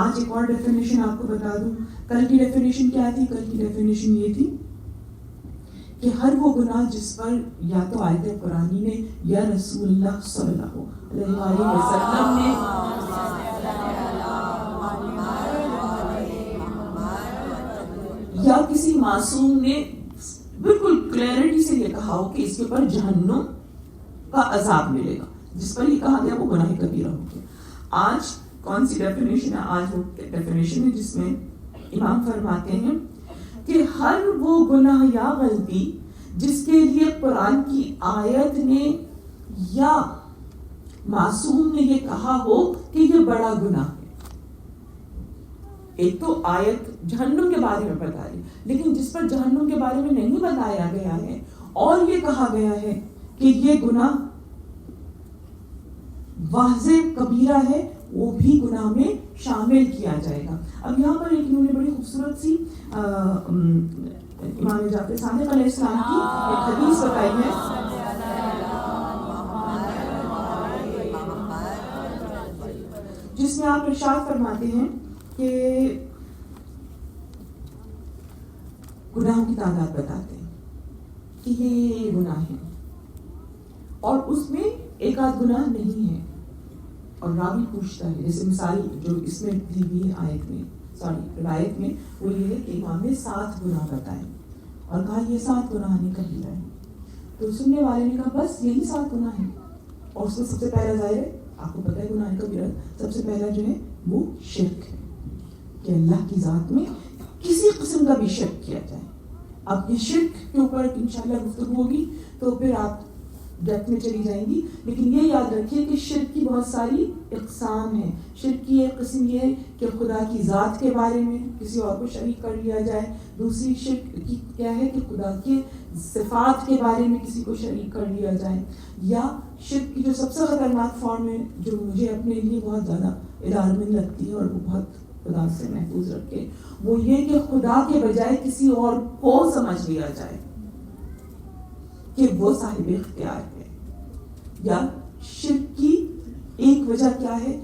آج ایک اور ڈیفینیشن آپ کو بتا دوں. کل کی ڈیفینیشن کیا تھی؟ کل کی ڈیفینیشن یہ تھی کہ ہر وہ گناہ جس پر یا تو آیت قرآنی نے یا رسول اللہ صلی اللہ علیہ وسلم نے یا کسی معصوم نے بالکل کلیئرٹی سے یہ کہا ہو کہ اس کے اوپر جہنم کا عذاب ملے گا، جس پر یہ کہا گیا وہ گناہ کبیرہ ہو گیا. آج کون سی ڈیفینیشن ہے؟ آج وہ ڈیفینیشن ہے جس میں امام فرماتے ہیں کہ ہر وہ گناہ یا غلطی جس کے لیے قرآن کی آیت نے یا معصوم نے یہ کہا ہو کہ یہ بڑا گناہ ہے. ایک تو آیت جہنم کے بارے میں بتا رہی، لیکن جس پر جہنم کے بارے میں نہیں بتایا گیا ہے اور یہ کہا گیا ہے کہ یہ گناہ واضح کبیرہ ہے، وہ بھی گناہ میں شامل کیا جائے گا. اب یہاں پر ایک انہوں نے بڑی خوبصورت سی امام جعفر صادق علیہ السلام کی ایک حدیث بتائی ہے، جس میں آپ ارشاد فرماتے ہیں کہ گناہوں کی تعداد بتاتے ہیں کہ یہ گناہ ہے، اور اس میں ایک آدھ گناہ نہیں ہے. اور راوی پوچھتا ہے، جیسے مثال جو اس میں دی ہوئی آیت میں روایت میں وہ یہ ہے کہ امام نے 7 گناہ بتائے اور کہا یہ 7 گناہ کبیرہ ہے. تو سننے والے نے کہا بس یہی 7 گناہ ہیں. اور اس میں سب سے پہلا ظاہر ہے، آپ کو پتہ ہے گناہ کبیرہ سب سے پہلا جو ہے وہ شرک ہے، کہ اللہ کی ذات میں کسی قسم کا بھی شرک کیا جائے. اب یہ شرک کے اوپر انشاءاللہ گفتگو ہوگی تو پھر آپ ڈیپتھ میں چلی جائیں گی، لیکن یہ یاد رکھیے کہ شرک کی بہت ساری اقسام ہیں. شرک کی ایک قسم یہ ہے کہ خدا کی ذات کے بارے میں کسی اور کو شریک کر لیا جائے. دوسری شرک کی کیا ہے کہ خدا کے صفات کے بارے میں کسی کو شریک کر لیا جائے. یا شرک کی جو سب سے خطرناک فارم ہے، جو مجھے اپنے لیے بہت زیادہ ادارمند لگتی ہے اور وہ بہت خدا سے محفوظ رکھے، وہ یہ کہ خدا کے بجائے کسی اور کو سمجھ لیا جائے کہ وہ صاحب اختیار ہے. یا شرک کی ایک وجہ کیا ہے؟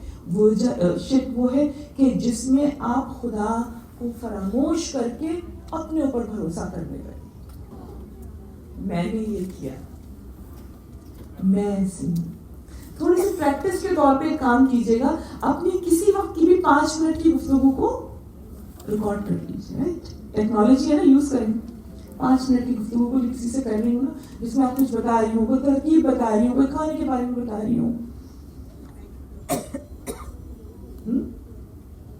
شرک وہ ہے کہ جس میں آپ خدا کو فراموش کر کے اپنے اوپر بھروسہ کرنے لگے. میں نے یہ کیا، میں ایسی ہوں. تھوڑی سی پریکٹس کے طور پہ کام کیجیے گا، اپنی کسی وقت کی بھی 5 منٹ کی گفتگو کو ریکارڈ کر لیجیے. ٹیکنالوجی ہے نا، یوز کریں. 5 منٹ کی گفتگو کو کسی سے کر رہی ہوں نا، جس میں آپ کچھ بتا رہی ہوں، کوئی ترکیب بتا رہی ہوں، کوئی کھانے کے بارے میں بتا رہی ہوں،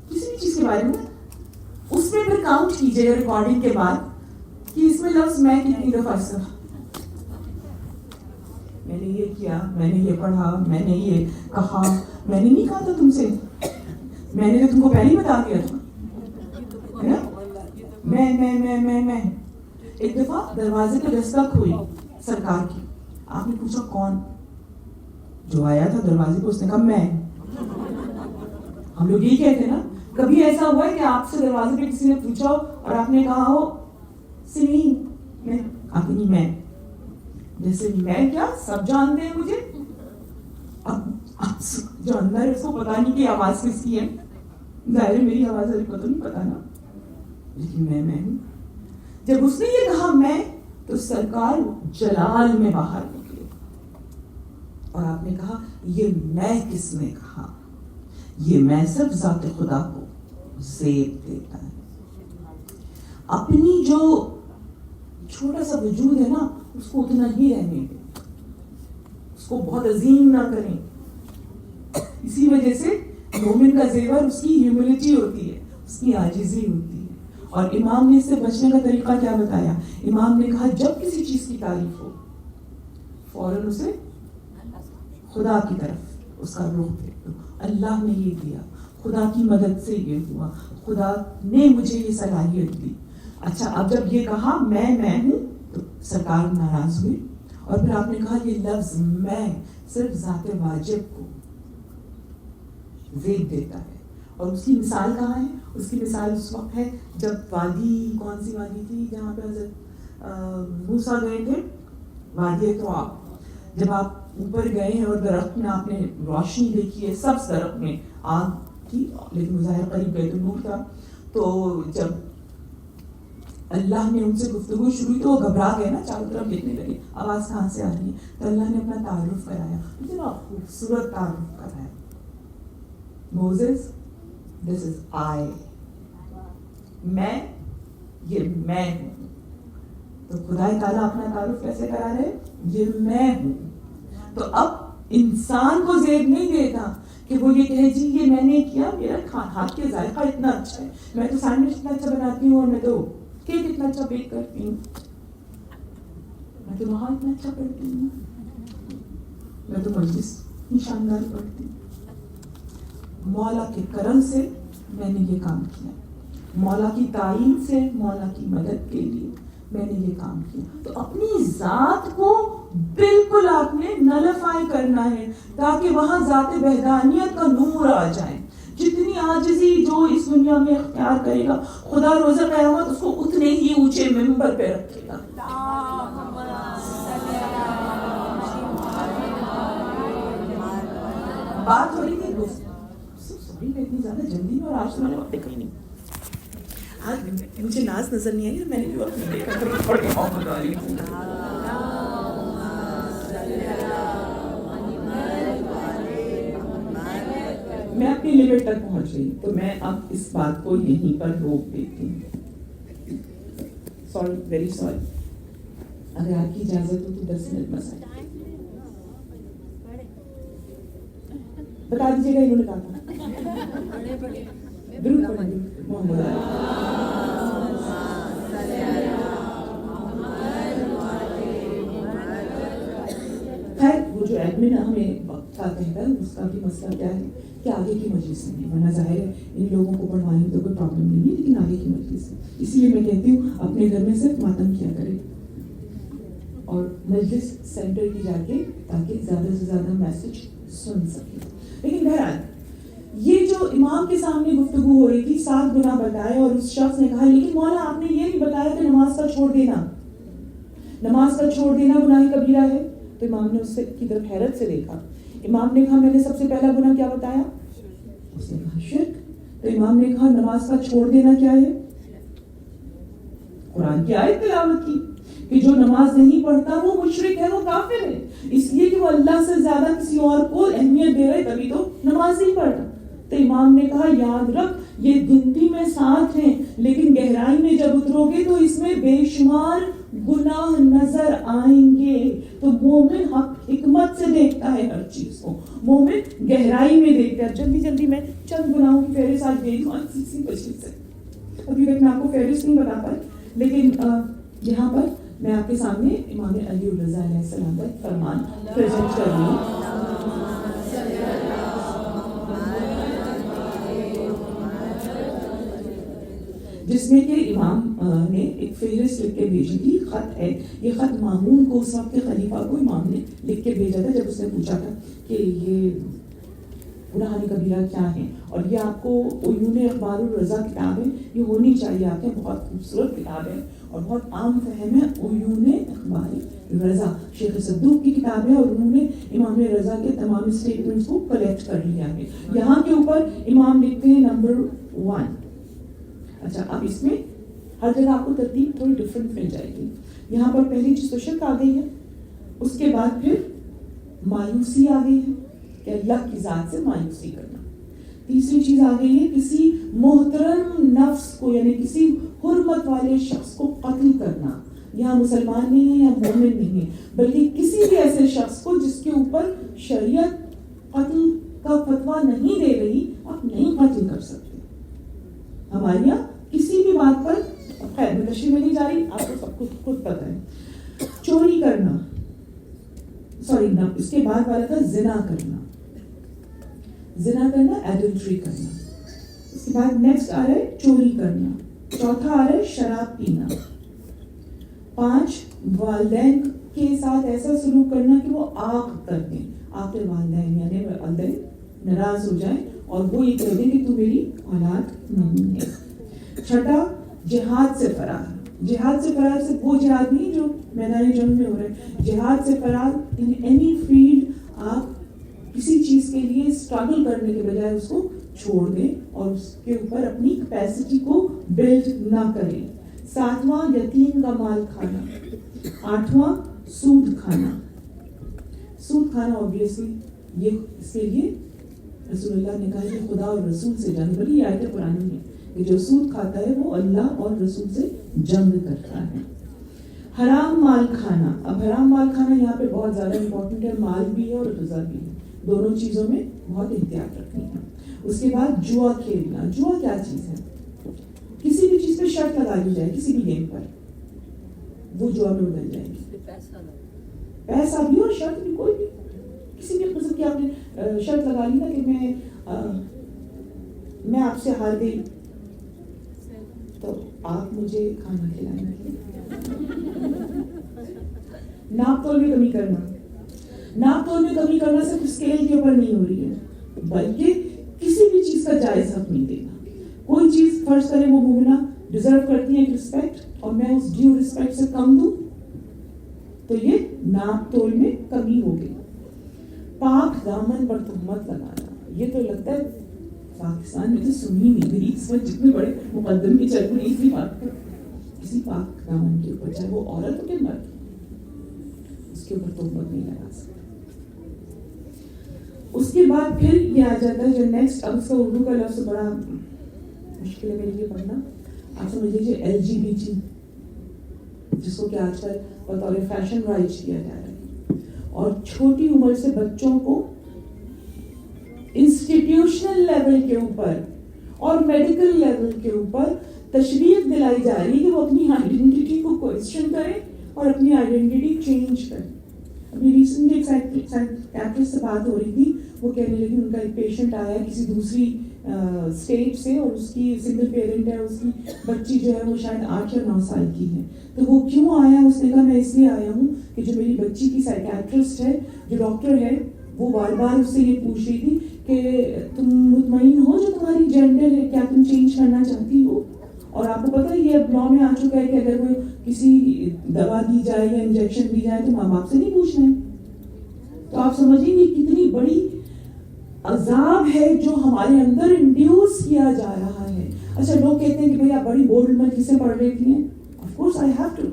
کسی بھی چیز کے بارے میں، اس میں پھر کاؤنٹ کیجیے گا ریکارڈنگ کے بعد کہ اس میں لفظ میں کتنی دفعہ استعمال، میں نے یہ کیا، میں نے یہ پڑھا، میں نے یہ کہا. میں نے نہیں کہا تھا تم سے، میں نے تو تم کو پہلے ہی بتا دیا تھا. میں ایک دفعہ دروازے پہ دستک ہوئی سرکار کی. آپ نے پوچھا کون؟ جو آیا تھا دروازے پہ اس نے کہا میں. ہم لوگ یہی کہتے ہیں نا. کبھی ایسا ہوا ہے کہ آپ سے دروازے پہ کسی نے پوچھا ہو اور آپ نے کہا ہو سنی میں اپنی میں جیسے میں کیا سب جانتے ہیں مجھے, اب جو اندر ہے اس کو پتا نہیں کہ آواز کس کی ہے, ظاہر ہے میری آواز ابھی پتہ نہیں پتا نا, لیکن میں ہوں. جب اس نے یہ کہا میں, تو سرکار جلال میں باہر نکلے اور آپ نے کہا یہ میں کس نے کہا, یہ میں صرف ذات خدا کو زیب دیتا ہے. اپنی جو چھوٹا سا وجود ہے نا اس کو اتنا ہی رہنے دیں, اس کو بہت عظیم نہ کریں. اسی وجہ سے مومن کا زیور اس کی ہیوملٹی ہوتی ہے, اس کی عاجزی ہوتی ہے. اور امام نے اس سے بچنے کا طریقہ کیا بتایا؟ امام نے کہا جب کسی چیز کی تعریف ہو فوراً اسے خدا کی طرف اس کا رخ دے دو. اللہ نے یہ دیا, خدا کی مدد سے یہ ہوا, خدا نے مجھے یہ صلاحیت دی. اچھا اب جب یہ کہا میں ہوں تو سرکار ناراض ہوئی, اور پھر آپ نے کہا یہ لفظ میں صرف ذات واجب کو زیب دیتا ہے. اور اس کی مثال کہاں ہے؟ اس کی مثال اس وقت ہے جب وادی, کون سی وادی تھی جہاں پہ حضرت موسیٰ گئے تھے, وادی طوٰ. جب آپ اوپر گئے ہیں اور درخت میں آپ نے روشنی دیکھی ہے, سبز درخت میں آگ تھی لیکن ظاہر قریب گئے تو نور تھا. تو جب اللہ نے ان سے گفتگو شروع کی تو وہ گھبرا گئے نا, چاروں طرف دیکھنے لگے آواز کہاں سے آ رہی ہے. تو اللہ نے اپنا تعارف کرایا, اتنا خوبصورت تعارف کرایا. موزیس دس از آئی, میں یہ میں ہوں. تو خدا تعالیٰ اپنا تعارف کیسے کرا رہے؟ یہ میں ہوں. تو اب انسان کو زیب نہیں دیتا کہ وہ یہ کہے جی یہ میں نے کیا, میرا ہاتھ کے ذائقہ اتنا اچھا ہے, میں تو سینڈوچ اتنا اچھا بناتی ہوں, اور میں تو کیک اتنا اچھا بیک کرتی ہوں, میں تو وہاں اتنا اچھا کرتی ہوں, میں تو مجلس اتنی شاندار پڑھتی ہوں. مولا کے کرم سے میں نے یہ کام کیا, مولا کی تعین سے, مولا کی مدد کے لیے میں نے یہ کام کیا. تو اپنی ذات کو بالکل آپ نے نلفائی کرنا ہے تاکہ وہاں ذات وحدانیت کا نور آ جائے. جتنی عاجزی جو اس دنیا میں اختیار کرے گا, خدا روزہ قیامت اس کو اتنے ہی اونچے منبر پہ رکھے گا. بات ہو رہی تھی دوست, سوری میں اتنی زیادہ جلدی میں, اور آج تو میں نے وقت دیکھا ہی نہیں. آج مجھے ناز نظر نہیں آئی اور میں نے بھی وقت نہیں دیکھا. میں اپنی لمٹ تک پہنچ گئی تو میں اب اس بات کو یہیں پر روک دیتی ہوں. Sorry, very sorry. اگر آپ کی اجازت ہو تو 10 منٹ مسئلہ بتا دیجیے گا. انہوں نے کہا تھا درود پڑھیں محمد خیر. وہ جو ایڈمن ہمیں وقت کا کہتا ہے اس کا بھی مسئلہ کیا ہے کہ آگے کی مجلس میں, ورنہ ظاہر ہے ان لوگوں کو پڑھوانے تو کوئی پرابلم نہیں ہے, لیکن آگے کی مجلس ہے. اس لیے میں کہتی ہوں اپنے گھر میں صرف ماتم کیا کرے اور مجلس سینٹر کی جا کے, تاکہ زیادہ سے زیادہ میسج سن سکیں. لیکن بہرحال یہ جو امام کے سامنے گفتگو ہو رہی تھی, 7 گناہ بتائے, اور اس شخص نے کہا لیکن مولا آپ نے یہ نہیں بتایا کہ نماز کا چھوڑ دینا, نماز کا چھوڑ دینا گناہ کبیرہ ہے. تو امام نے اس کی طرف حیرت سے دیکھا. امام نے کہا میں نے سب سے پہلا گناہ کیا بتایا؟ اس نے کہا شرک. تو امام نے کہا نماز کا چھوڑ دینا کیا ہے؟ قرآن کی آیت تلاوت کی کہ جو نماز نہیں پڑھتا وہ مشرک ہے, وہ کافر ہے, اس لیے کہ وہ اللہ سے زیادہ کسی اور کو اہمیت دے رہے تبھی تو نماز نہیں پڑھتا. تو امام نے کہا یاد رکھ یہ گنتی میں 7 ہیں, لیکن گہرائی میں جب اترو گے تو اس میں بے شمار گناہ نظر آئیں گے. تو مومن حکمت سے دیکھتا ہے ہر چیز کو, مومن گہرائی میں دیکھتا ہے. جلدی جلدی میں چند گناہوں کی فہرست آج دے دوں اسی وجہ سے, ابھی تک میں آپ کو فہرست نہیں بتا پائی, لیکن یہاں پر میں آپ کے سامنے امام علی الرضا علیہ السلام کا فرمان پریزنٹ کر رہی ہوں. جس میں کہ امام نے ایک فہرست لکھ کے بھیجی تھی, خط ہے یہ, خط مامون کو اس وقت کے خلیفہ کو امام نے لکھ کے بھیجا تھا جب اس نے پوچھا تھا کہ یہ گناہان کبیرہ کیا ہیں. اور یہ آپ کو عیون اخبار الرضا کتاب ہے, یہ ہونی چاہیے آپ کے, بہت خوبصورت کتاب ہے اور بہت عام فہم ہے. عیون اخبار رضا شیخ صدوق کی کتاب ہے, اور انہوں نے امام رضا کے تمام اسٹیٹمنٹس کو کلیکٹ کر لیا ہے. یہاں کے اوپر امام لکھتے ہیں نمبر 1. اچھا, اب اس میں ہر جگہ آپ کو ترتیب تھوڑی ڈفرینٹ مل جائے گی. یہاں پر پہلی چیز تو شرک آ گئی ہے, اس کے بعد پھر مایوسی آ گئی ہے کہ اللہ کی ذات سے مایوسی کرنا. تیسری چیز آ گئی ہے کسی محترم نفس کو, یعنی کسی حرمت والے شخص کو قتل کرنا. یہاں مسلمان نہیں ہے یا مومن نہیں ہے, بلکہ کسی بھی ایسے شخص کو جس کے اوپر شریعت قتل کا فتویٰ نہیں دے رہی, آپ نہیں قتل کر سکتے. ہمارے یہاں کسی بھی بات پر, خیر میں تشریح میں نہیں جا رہی, آپ کو سب کچھ خود پتہ ہے. چوری کرنا, اس کے بعد والا تھا زنا کرنا. زنا کرنا ایڈلٹری کرنا. اس کے بعد نیکسٹ آ رہا ہے چوری کرنا. چوتھا آ رہا ہے شراب پینا. 5 والدین کے ساتھ ایسا سلوک کرنا کہ وہ آگ کر دیں. آپ کے والدین یعنی والدین ناراض ہو جائیں اور وہ یہ کہہ دیں کہ تو میری اولاد نہیں ہے. چھٹا جہاد سے فرار. جہاد سے فرار سے وہ جہاد نہیں جو میدان جنگ میں ہو رہا ہے. جہاد سے فرار ان اینی فیلڈ, آپ کسی چیز کے لیے اسٹرگل کرنے کے بجائے اس کو چھوڑ دیں اور اس کے اوپر اپنی کیپیسٹی کو بلڈ نہ کریں. 7واں یتیم کا مال کھانا. 8واں سود کھانا. سود کھانا اوبیسلی یہ اس کے لیے رسول اللہ نے کہا کہ خدا اور رسول سے جنگ, بلی یہ آیت قرآن ہے کہ جو سود کھاتا ہے وہ اللہ اور رسول سے جنگ کرتا ہے. حرام مال کھانا. اب حرام مال کھانا یہاں پہ بہت زیادہ امپورٹنٹ ہے, مال بھی ہے اور غذا بھی ہے, دونوں چیزوں میں بہت احتیاط رکھنی ہے. اس کے بعد جوا کھیلنا. جوا کیا چیز ہے؟ کسی بھی چیز پہ شرط لگا لی جائے, کسی بھی گیم پر, وہ جوا میں بدل جائے گی. پیسہ بھی اور شرط بھی, کوئی بھی کسی بھی قسم کی آپ نے شرط لگا لی نا کہ میں آپ سے ہار گئی تو آپ مجھے کھانا کھلائیں گے. ناپ تول میں کمی کرنا. ناپ تول میں کمی کرنا صرف اسکیل کے اوپر نہیں ہو رہی ہے, بلکہ کسی بھی چیز کا جائز حق نہیں دینا. کوئی چیز فرض کرے وہ مومنہ ڈیزرو کرتی ہے ایک رسپیکٹ, اور میں اس ڈیو رسپیکٹ سے کم دوں تو یہ ناپ تول میں کمی ہو گئی. پاک دامن پر تہمت لگانا. یہ تو لگتا ہے پاکستان میں تو سنی نہیں میری اس وقت جتنے بڑے مقدم بھی چل رہے اسی بات پر, کسی پاک دامن کے اوپر, چاہے وہ عورت ہو کہ مرد, اس کے اوپر تہمت نہیں لگا سکتے. اس کے بعد پھر یہ آ جاتا ہے جو نیکسٹ, اب اس کا اردو کا لفظ بڑا مشکل ہے میرے لیے پڑھنا. آپ سمجھ لیجیے LGBT, جس کو کہ آج کل بطور فیشن رائج کیا جا رہا ہے, اور چھوٹی عمر سے بچوں کو انسٹیٹیوشنل لیول کے اوپر اور میڈیکل لیول کے اوپر تشریف دلائی جا رہی ہے کہ وہ اپنی آئیڈینٹی کو کوسچن کریں اور اپنی آئیڈینٹی چینج کریں. ابھی ریسنٹلی ایک سائیکٹرسٹ سے بات ہو رہی تھی, وہ کہنے لگی ان کا ایک پیشنٹ آیا کسی دوسری اسٹیٹ سے, اور اس کی سنگل پیرنٹ ہے, اس کی بچی جو ہے وہ شاید 8 یا 9 سال کی ہے. تو وہ کیوں آیا؟ اس نے کہا میں اس لیے آیا ہوں کہ جو میری بچی کی سائیکٹرسٹ ہے, جو ڈاکٹر ہے, وہ بار بار اس سے یہ پوچھ رہی تھی کہ تم مطمئن ہو جو تمہاری جینڈر ہے, کیا تم چینج کرنا چاہتی ہو؟ اور آپ کو پتہ ہے یہ اب لا میں آ چکا ہے کہ اگر وہ کسی دوا دی جائے یا انجیکشن دی جائے تو ماں باپ سے نہیں پوچھنا ہے. تو آپ سمجھیں گے کتنی بڑی عذاب ہے جو ہمارے اندر انڈیوس کیا جا رہا ہے. اچھا, لوگ کہتے ہیں کہ بھئی آپ بڑی بولڈ مجلسیں پڑھ لیتی ہیں. Of course I have to.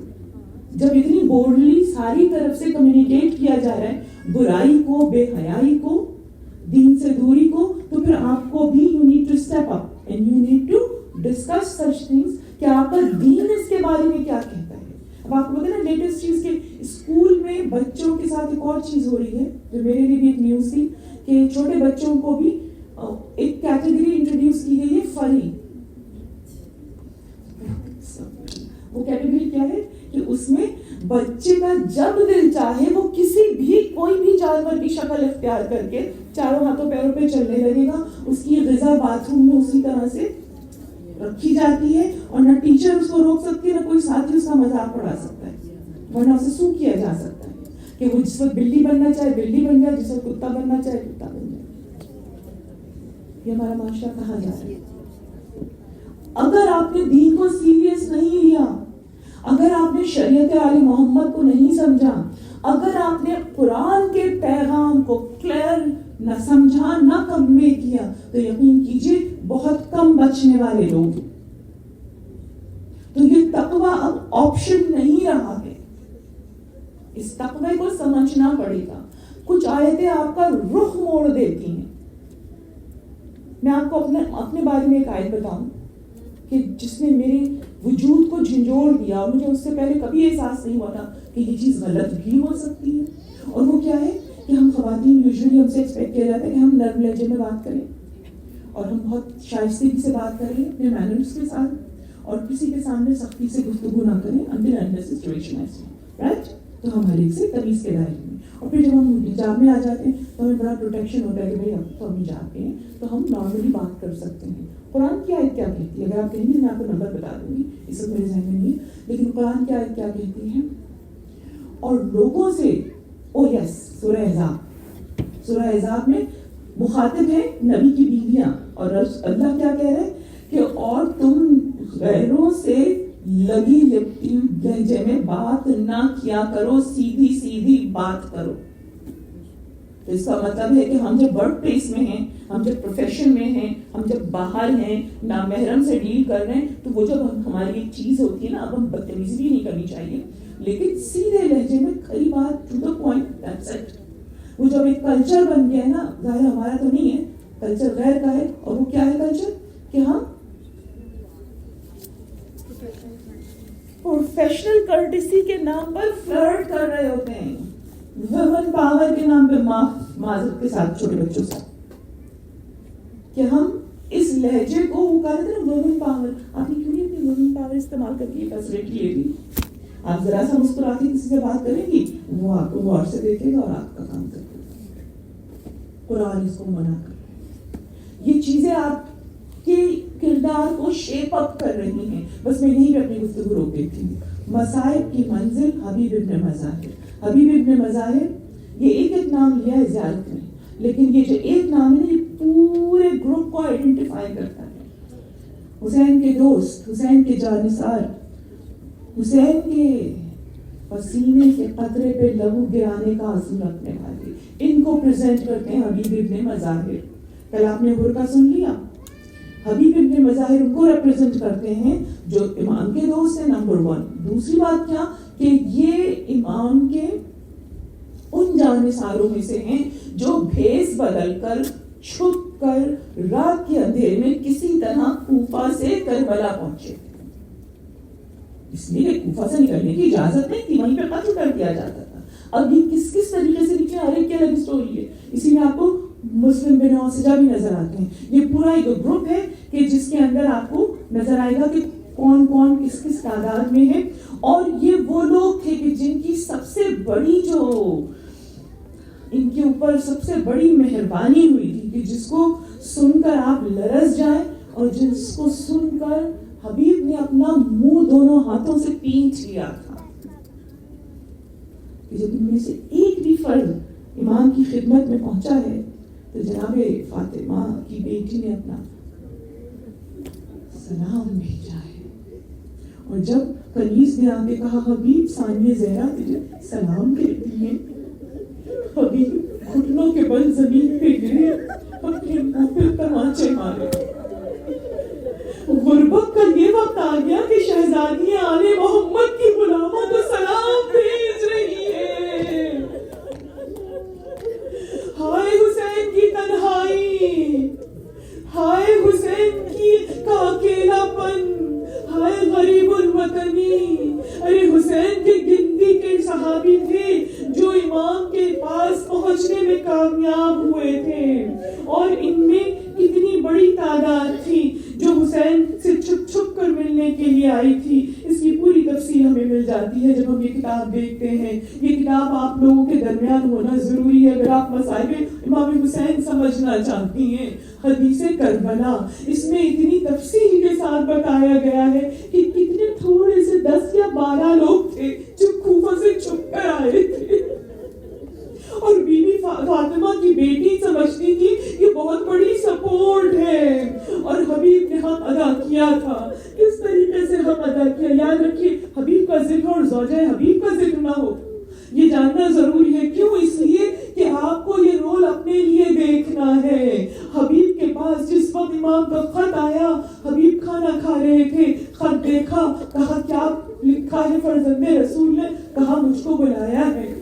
جب اتنی بولڈلی ساری طرف سے کمیونیکیٹ کیا جا رہا ہے برائی کو, بے حیائی کو, دین سے دوری کو, تو پھر آپ کو بھی you need to step up and you need to discuss such things کہ آپ کا دین اس کے بارے میں کیا کہتا ہے. اب آپ کو پتہ ہے نا لیٹسٹ چیز کہ اسکول میں بچوں کے ساتھ ایک اور چیز ہو رہی ہے جو میرے لیے بھی ایک نیوز تھی, کہ چھوٹے بچوں کو بھی ایک کیٹیگری انٹروڈیوس کی گئی ہے, فری. وہ کیٹیگری کیا ہے کہ اس میں بچے کا جب دل چاہے وہ کسی بھی کوئی بھی جانور کی شکل اختیار کر کے چاروں ہاتھوں پیروں پہ چلنے لگے گا. اس کی غذا باتھ روم میں اسی طرح سے رکھی جاتی ہے, اور نہ ٹیچر اس کو روک سکتی ہے, نہ کوئی ساتھی اس کا مذاق اڑا سکتا ہے, ورنہ اسے سو کیا جا سکتا ہے کہ وہ جس وقت بلی بننا چاہے بلی بن جائے, جس وقت کتا بننا چاہے کتا بن جائے. یہ ہمارا معاشرہ کہاں جا رہا ہے؟ اگر آپ نے دین کو سیریس نہیں لیا، اگر آپ نے شریعت آل محمد کو نہیں سمجھا، اگر آپ نے قرآن کے پیغام کو کلیئر نہ سمجھا، نہ کنوے کیا، تو یقین کیجئے بہت کم بچنے والے لوگ. تو یہ تقویٰ اب آپشن نہیں رہا ہے. اس تقوی کو سمجھنا پڑے گا. کچھ آیتیں آپ کا رخ موڑ دیتی ہیں. میں آپ کو اپنے بارے میں ایک آیت بتاؤں کہ جس نے میرے وجود کو جھنجھوڑ دیا، اور مجھے اس سے پہلے کبھی احساس نہیں ہوا تھا کہ یہ چیز غلط بھی ہو سکتی ہے. اور وہ کیا ہے کہ ہم خواتین یوزلی ہم سے ایکسپیکٹ کیا جاتا ہے کہ ہم نرم لہجے میں بات کریں، اور ہم بہت شائستگی سے بات کریں اپنے مینرز کے ساتھ، اور کسی کے سامنے سختی سے گفتگو نہ کریں until unless situation ایسی رائٹ. تو ہم ہر ایک سے تمیز کے دائرے میں. اور پھر جب ہم حجاب میں آ جاتے ہیں تو ہمیں بڑا پروٹیکشن ہوتا ہے کہ بھائی اب تو ہم حجاب کے ہیں تو ہم نارملی بات کر سکتے ہیں. قرآن کی آیت کیا کہتی ہے؟ اگر آپ کہیں گے میں آپ کو نمبر بتا دوں گی، اس وقت میرے ذہن میں نہیں ہے، لیکن قرآن کی آیت کیا کہتی ہے؟ اور لوگوں سے سورہ احزاب میں مخاطب ہے نبی کی بیویاں، اور اللہ کیا کہہ رہے ہیں کہ اور تم غیروں سے لگی لپٹی لہجے میں بات نہ کیا کرو، سیدھی سیدھی بات کرو. تو اس کا مطلب ہے کہ ہم جب ورک پلیس میں ہیں، ہم جب پروفیشن میں ہیں، ہم جب باہر ہیں، نامحرم سے ڈیل کر رہے ہیں، تو وہ جب ہماری ایک چیز ہوتی ہے نا، اب ہم بدتمیزی بھی نہیں کرنی چاہیے، لیکن سیدھے لہجے میں کئی بات to the point. That's it. وہ جب ایک کلچر بن گیا ہے نا، ظاہر ہمارا تو نہیں ہے، کلچر غیر کا ہے. اور وہ کیا ہے کلچر؟ کہ ہم پروفیشنل کرٹیسی کے نام پر فلرٹ کر رہے ہوتے ہیں، ویمن پاور کے نام پہ معذرت کے ساتھ چھوٹے بچوں سے، کہ ہم اس لہجے کو وہ کہہ رہے تھے نا ویمن پاور. آپ نے کیوں نہیں اپنی ویمن پاور استعمال کر کے یہ فیسلٹی لے لی؟ آپ ذرا سا مسکرا کے کسی سے بات کریں گی، وہ آپ کو غور سے دیکھے گا اور آپ کا کام کرے گا. قرآن اس کو منع کر. یہ چیزیں آپ کے کردار کو شیپ اپ کر رہی ہیں. بس میں یہیں پہ اپنی گفتگو روک دیتی ہوں. مصائب کی منزل حبیب ابن مظاہر. حبیب ابن مظاہر یہ ایک نام لیا ہے زیارت میں، لیکن یہ جو ایک نام ہے یہ پورے گروپ کو آئیڈینٹیفائی کرتا ہے. حسین کے دوست، حسین کے جانثار، حسین کے پسینے کے قطرے پہ لہو گرانے کا عزم رکھنے والے، ان کو پریزنٹ کرتے ہیں حبیب ابن مظاہر. کل آپ نے برقع سن لیا، حبیب ابن مظاہر ان کو ریپرزینٹ کرتے ہیں جو امام کے دوست ہیں نمبر 1. دوسری بات کیا کہ یہ امام کے ان جانثاروں میں سے ہیں جو بھیس بدل کر، چھپ کر، رات کے اندھیرے میں کسی طرح کوفہ سے کربلا پہنچے. اس لیے کوفہ سے نکلنے کی اجازت نہیں تھی، وہیں پہ قتل کر دیا جاتا تھا. اب یہ کس کس طریقے سے نکلے، ہر ایک کی الگ اسٹوری ہے. اسی میں آپ کو مسلم بن اوسجہ بھی نظر آتے ہیں. یہ پورا ایک گروپ ہے کہ جس کے اندر آپ کو نظر آئے گا کہ کون کون کس کس تعداد میں ہے. اور یہ وہ لوگ تھے کہ جن کی سب سے بڑی جو ان کے اوپر سب سے بڑی مہربانی ہوئی تھی کہ جس کو سن کر آپ لرز جائیں، اور جس کو سن کر حبیب نے اپنا منہ دونوں ہاتھوں سے پینچ لیا تھا. کہ جب ان میں سے ایک بھی فرد امام کی خدمت میں پہنچا ہے تو جناب فاطمہ کی بیٹی نے اپنا سلام بھیجا ہے. اور جب کنیز نے آ کے کہا حبیب ثانیہ زہرا تجھے سلام کہتی ہیں، حبیب گھٹنوں کے بل زمین پہ گرے، اپنے منہ پہ تمانچے مارے. غربت کا یہ وقت آ گیا کہ شہزادی آل محمد کی غلاموں کو سلام بھیج رہی ہے. ہائے حسین کی تنہائی، ہائے حسین کی کا اکیلا پن، ہائے غریب الوطنی. ارے حسین کے گنتی کے صحابی تھے جو امام کے پاس پہنچنے میں کامیاب ہوئے تھے، اور ان میں کتنی بڑی تعداد تھی جو حسین سے چھپ چھپ کر ملنے کے لیے آئی تھی. اس کی پوری تفصیل ہمیں مل جاتی ہے جب ہم یہ کتاب دیکھتے ہیں. یہ کتاب آپ لوگوں کے درمیان ہونا ضروری ہے اگر آپ مسائل امام حسین سمجھنا چاہتی ہیں. حدیث کربلا اس میں اتنی تفصیل کے ساتھ بتایا گیا ہے کہ کتنے تھوڑے سے 10 یا 12 لوگ تھے جو کوفہ سے چھپ کر آئے تھے، اور بی بی فاطمہ کی بیٹی سمجھتی تھی یہ بہت بڑی سپورٹ ہے کیا تھا، کس طریقے سے حق ادا کیا. یاد رکھیے حبیب کا ذکر اور زوجہ حبیب کا ذکر نہ ہو، یہ جاننا ضروری ہے. کیوں؟ اس لیے کہ آپ کو یہ رول اپنے لیے دیکھنا ہے. حبیب کے پاس جس وقت امام کا خط آیا، حبیب کھانا کھا رہے تھے، خط دیکھا، کہا کیا لکھا ہے فرزند رسول نے؟ کہا مجھ کو بلایا ہے،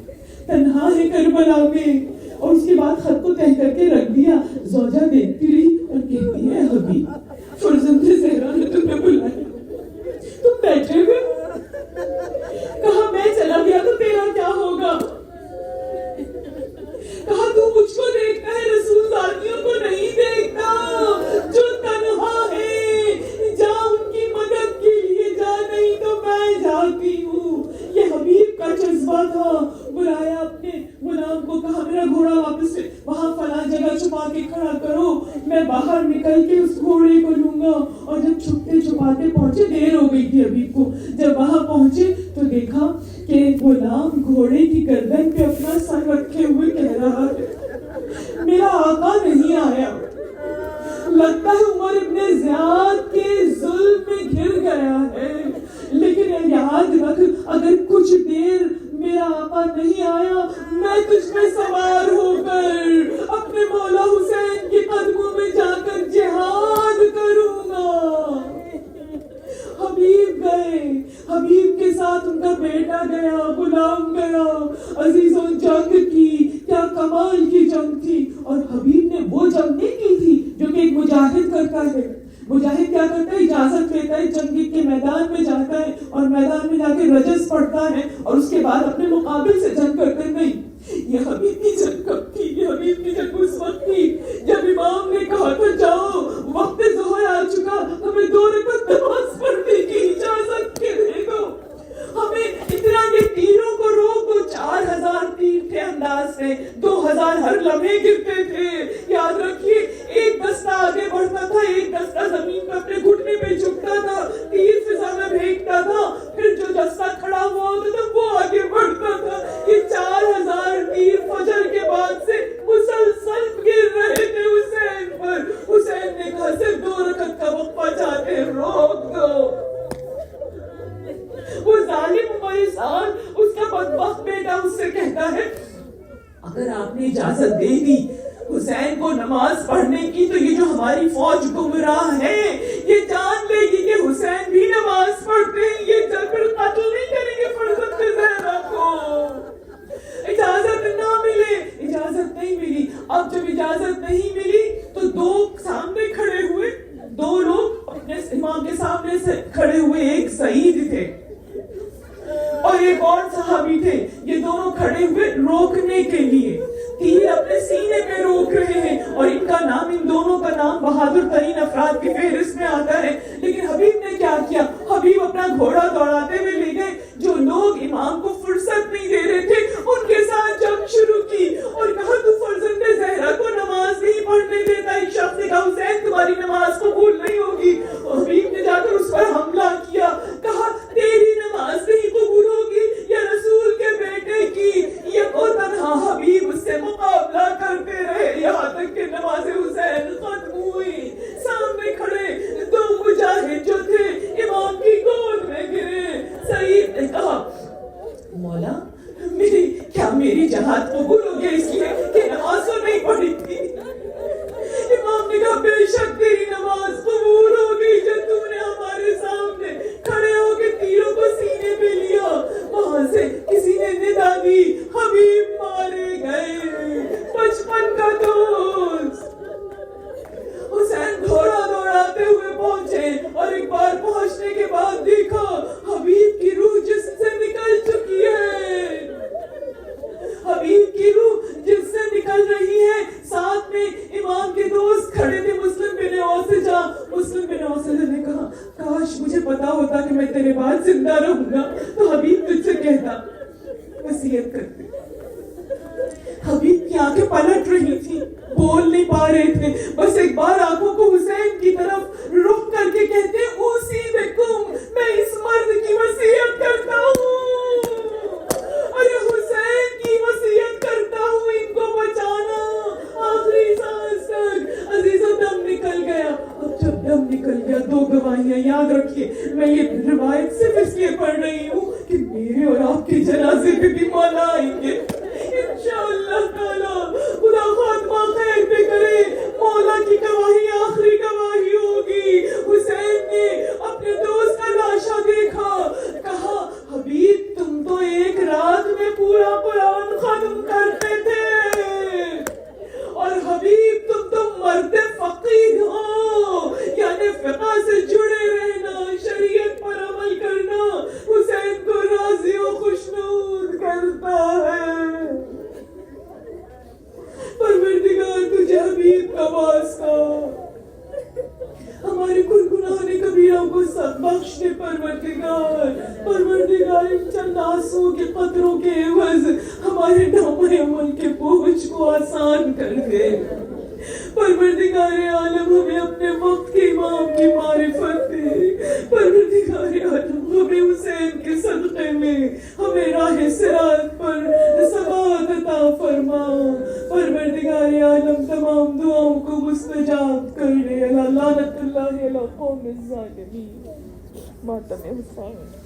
تنہا ہے کربلا میں. اور اس کے بعد خط کو تہہ کر کے رکھ دیا. زوجہ دیکھتی رہی اور کہتی ہے حبیب فرزند زہرا نے تمہیں بلایا، تم بیٹھے ہوئے. کہا میں چلا گیا تو تیرا کیا ہوگا؟ کہا تو مجھ کو دیکھتا ہے، رسول ذاتیوں کو نہیں دیکھتا. جو تنہا ہے جا ان کی مدد کے لیے جا، نہیں تو میں جاتی ہوں. یہ حبیب کا جذبہ تھا. بلایا اپنے غلام کو، کہا میرا گھوڑا واپس سے وہاں فلاں جگہ چھپا کے کھڑا کرو، میں باہر نکل کے اس گھوڑے کو لوں گا. اور جب چھپتے چھپاتے پہنچے، دیر ہو گئی تھی حبیب کو، جب وہاں پہنچے تو دیکھا کہ غلام گھوڑے کی گردن پہ اپنا سر رکھے ہوئے کہہ رہا ہے میرا آقا نہیں آیا، لگتا ہے عمر ابن زیاد کے ظلم میں گر گیا ہے. لیکن یاد رکھ اگر کچھ دیر میرا آقا نہیں آیا، میں تجھ پہ سوار ہو کر اپنے مولا حسین کے قدموں میں جا کر جہاد کروں گا. حبیب گئے، حبیب کے ساتھ ان کا بیٹا گیا، غلام گیا. عزیزوں جنگ کی کیا کمال کی جنگ تھی. اور حبیب نے وہ جنگ نہیں کی تھی جو کہ ایک مجاہد کرتا ہے. مجاہد کیا کرتا ہے؟ اجازت لیتا ہے، جنگ کے میدان میں جاتا ہے اور میدان میں جا کے رجس پڑھتا ہے اور اس کے بعد اپنے مقابل سے جنگ کرتے. نہیں، یہ حبیب کی جنگ کب تھی؟ یہ حبیب کی جنگ اس وقت تھی جب امام نے کہا تھا جاؤ وقت ظہر آ چکا، ہمیں 2 رکعت نماز پڑھنے کی اجازت کے دے دو. ہمیں اتنا کہ تیروں کو روک دو. 4000 تیر تھے انداز سے، 2000 ہر لمحے گرتے تھے. یاد رکھیے ایک دستہ آگے بڑھتا تھا، ایک دستہ زمین پہ اپنے گھٹنے پہ جھکتا تھا، تیر فضا میں پھینکتا تھا، پھر جو دستہ کھڑا ہوا ہوتا تھا وہ آگے بڑھتا تھا. یہ 4000 تیر فجر کے بعد سے مسلسل گر رہے تھے حسین پر. حسین نے کہا صرف 2 رکعت کا وقفہ چاہتے، روک دو. وہ ظالم عمر اس کا بدبخت بیٹا اس سے کہتا ہے اگر آپ نے اجازت دے دی حسین کو نماز پڑھنے کی تو یہ جو ہماری فوج گمراہ ہے یہ جان لے گی کہ حسین بھی نماز پڑھتے ہیں، یہ پھر قتل نہیں کریں گے فرزند زہرا کو. اجازت نہ ملے، اجازت نہیں ملی. اب جب اجازت نہیں ملی تو 2 سامنے کھڑے ہوئے، 2 لوگ اپنے امام کے سامنے سے کھڑے ہوئے. ایک سعید تھے اور ایک اور صحابی تھے. یہ دونوں کھڑے ہوئے روکنے کے لیے، تیر اپنے سینے پہ روک رہے ہیں. اور ان کا نام، ان دونوں کا نام بہادر ترین افراد کی فہرست میں آتا ہے. لیکن حبیب نے کیا کیا؟ حبیب اپنا گھوڑا دوڑاتے ہوئے لے گئے. جو لوگ امام کو فرصت نہیں دے رہے تھے ان کے ساتھ جنگ شروع کی اور کہا تو فرزند زہرا کو نماز نہیں پڑھنے دیتا. ایک شخص نے کہا حسین تمہاری نماز قبول نہیں ہوگی. حبیب نے جا کر اس پر حملہ کیا، کہا تیری نماز نہیں قبول ہوگی یا رسول کے بیٹے کی. یہ کو تنہا حبیب اس سے مقابلہ کرتے رہے یہاں تک کہ نماز حسین ختم ہوئی. سامنے کھڑے 2 مجاہد جو تھے امام کی گود میں گرے. سعید نے کہا مولا میری جہاد قبول ہو گیا اس لیے کہ نماز تو نہیں پڑھی تھی. امام نے کہا بے شک تیری نماز قبول ہو گئی جب تم نے ہمارے سامنے کھڑے ہو کے تیروں کو سینے پہ لیا. وہاں سے کسی نے ندا دی حبیب مارے گئے، بچپن کا دوست. حسین گھوڑا دوڑاتے ہوئے پہنچے اور ایک بار پہنچنے کے بعد دیکھا حبیب کی روح جسم سے نکل چکی ہے. حبیب کی روح جس سے نکل رہی ہے. ساتھ میں امام کے دوست کھڑے تھے مسلم بن اوسجہ. مسلم بن اوسجہ نے کہا کاش مجھے پتا ہوتا کہ میں تیرے بعد زندہ رہوں گا تو حبیب تجھ سے کہتا. وصیت کرتے. حبیب کی آنکھیں پلٹ رہی تھی، بول نہیں پا رہے تھے، بس ایک بار آنکھوں کو حسین کی طرف رخ کر کے کہتے اوسی بکم، میں اس مرد کی وصیت کرتا ہوں، ارے حسین کی وصیت کرتا ہوں ان کو بچانا آخری سانس تک. عزیزوں دم نکل گیا. اب جب دم نکل گیا 2 گواہیاں یاد رکھیے میں یہ روایت صرف اس لیے پڑھ رہی ہوں کہ میرے اور آپ کے جنازے پہ بھی مولا آئیں گے انشاءاللہ تعالی. خدا خاتمہ خیر پہ کرے. مولا کی گواہی آخری گواہی ہوگی. حسین نے اپنے دوست کا لاشا دیکھا, کہا حبیب تم تو ایک رات میں پورا قرآن ختم کرتے تھے, اور حبیب تم تو مرد فقیر ہو, یعنی فقہ سے جڑے رہنا, شریعت پر عمل کرنا حسین کو راضی و خوشنود کرتا ہے. پروردگار تجھے حبیب کا واسطہ, ہمارے گناہوں کبیرہ کو سب بخش دے پروردگار. پروردگار ان چند آنسوؤں کے قطروں کے عوض ہمارے نامہ عمل کے بوجھ کو آسان کر دے. پروردگار عالم ہمیں اپنے وقت کے امام کی معرفت دے. پروردگار عالم ہمیں حسین کے صدقے میں ہمیں راہ صراط پر ثبات عطا فرما. پروردگار عالم تمام دعاؤں کو مستجاب کر دے. لعنت اللہ علی قوم الظالمین. ماتم حسین.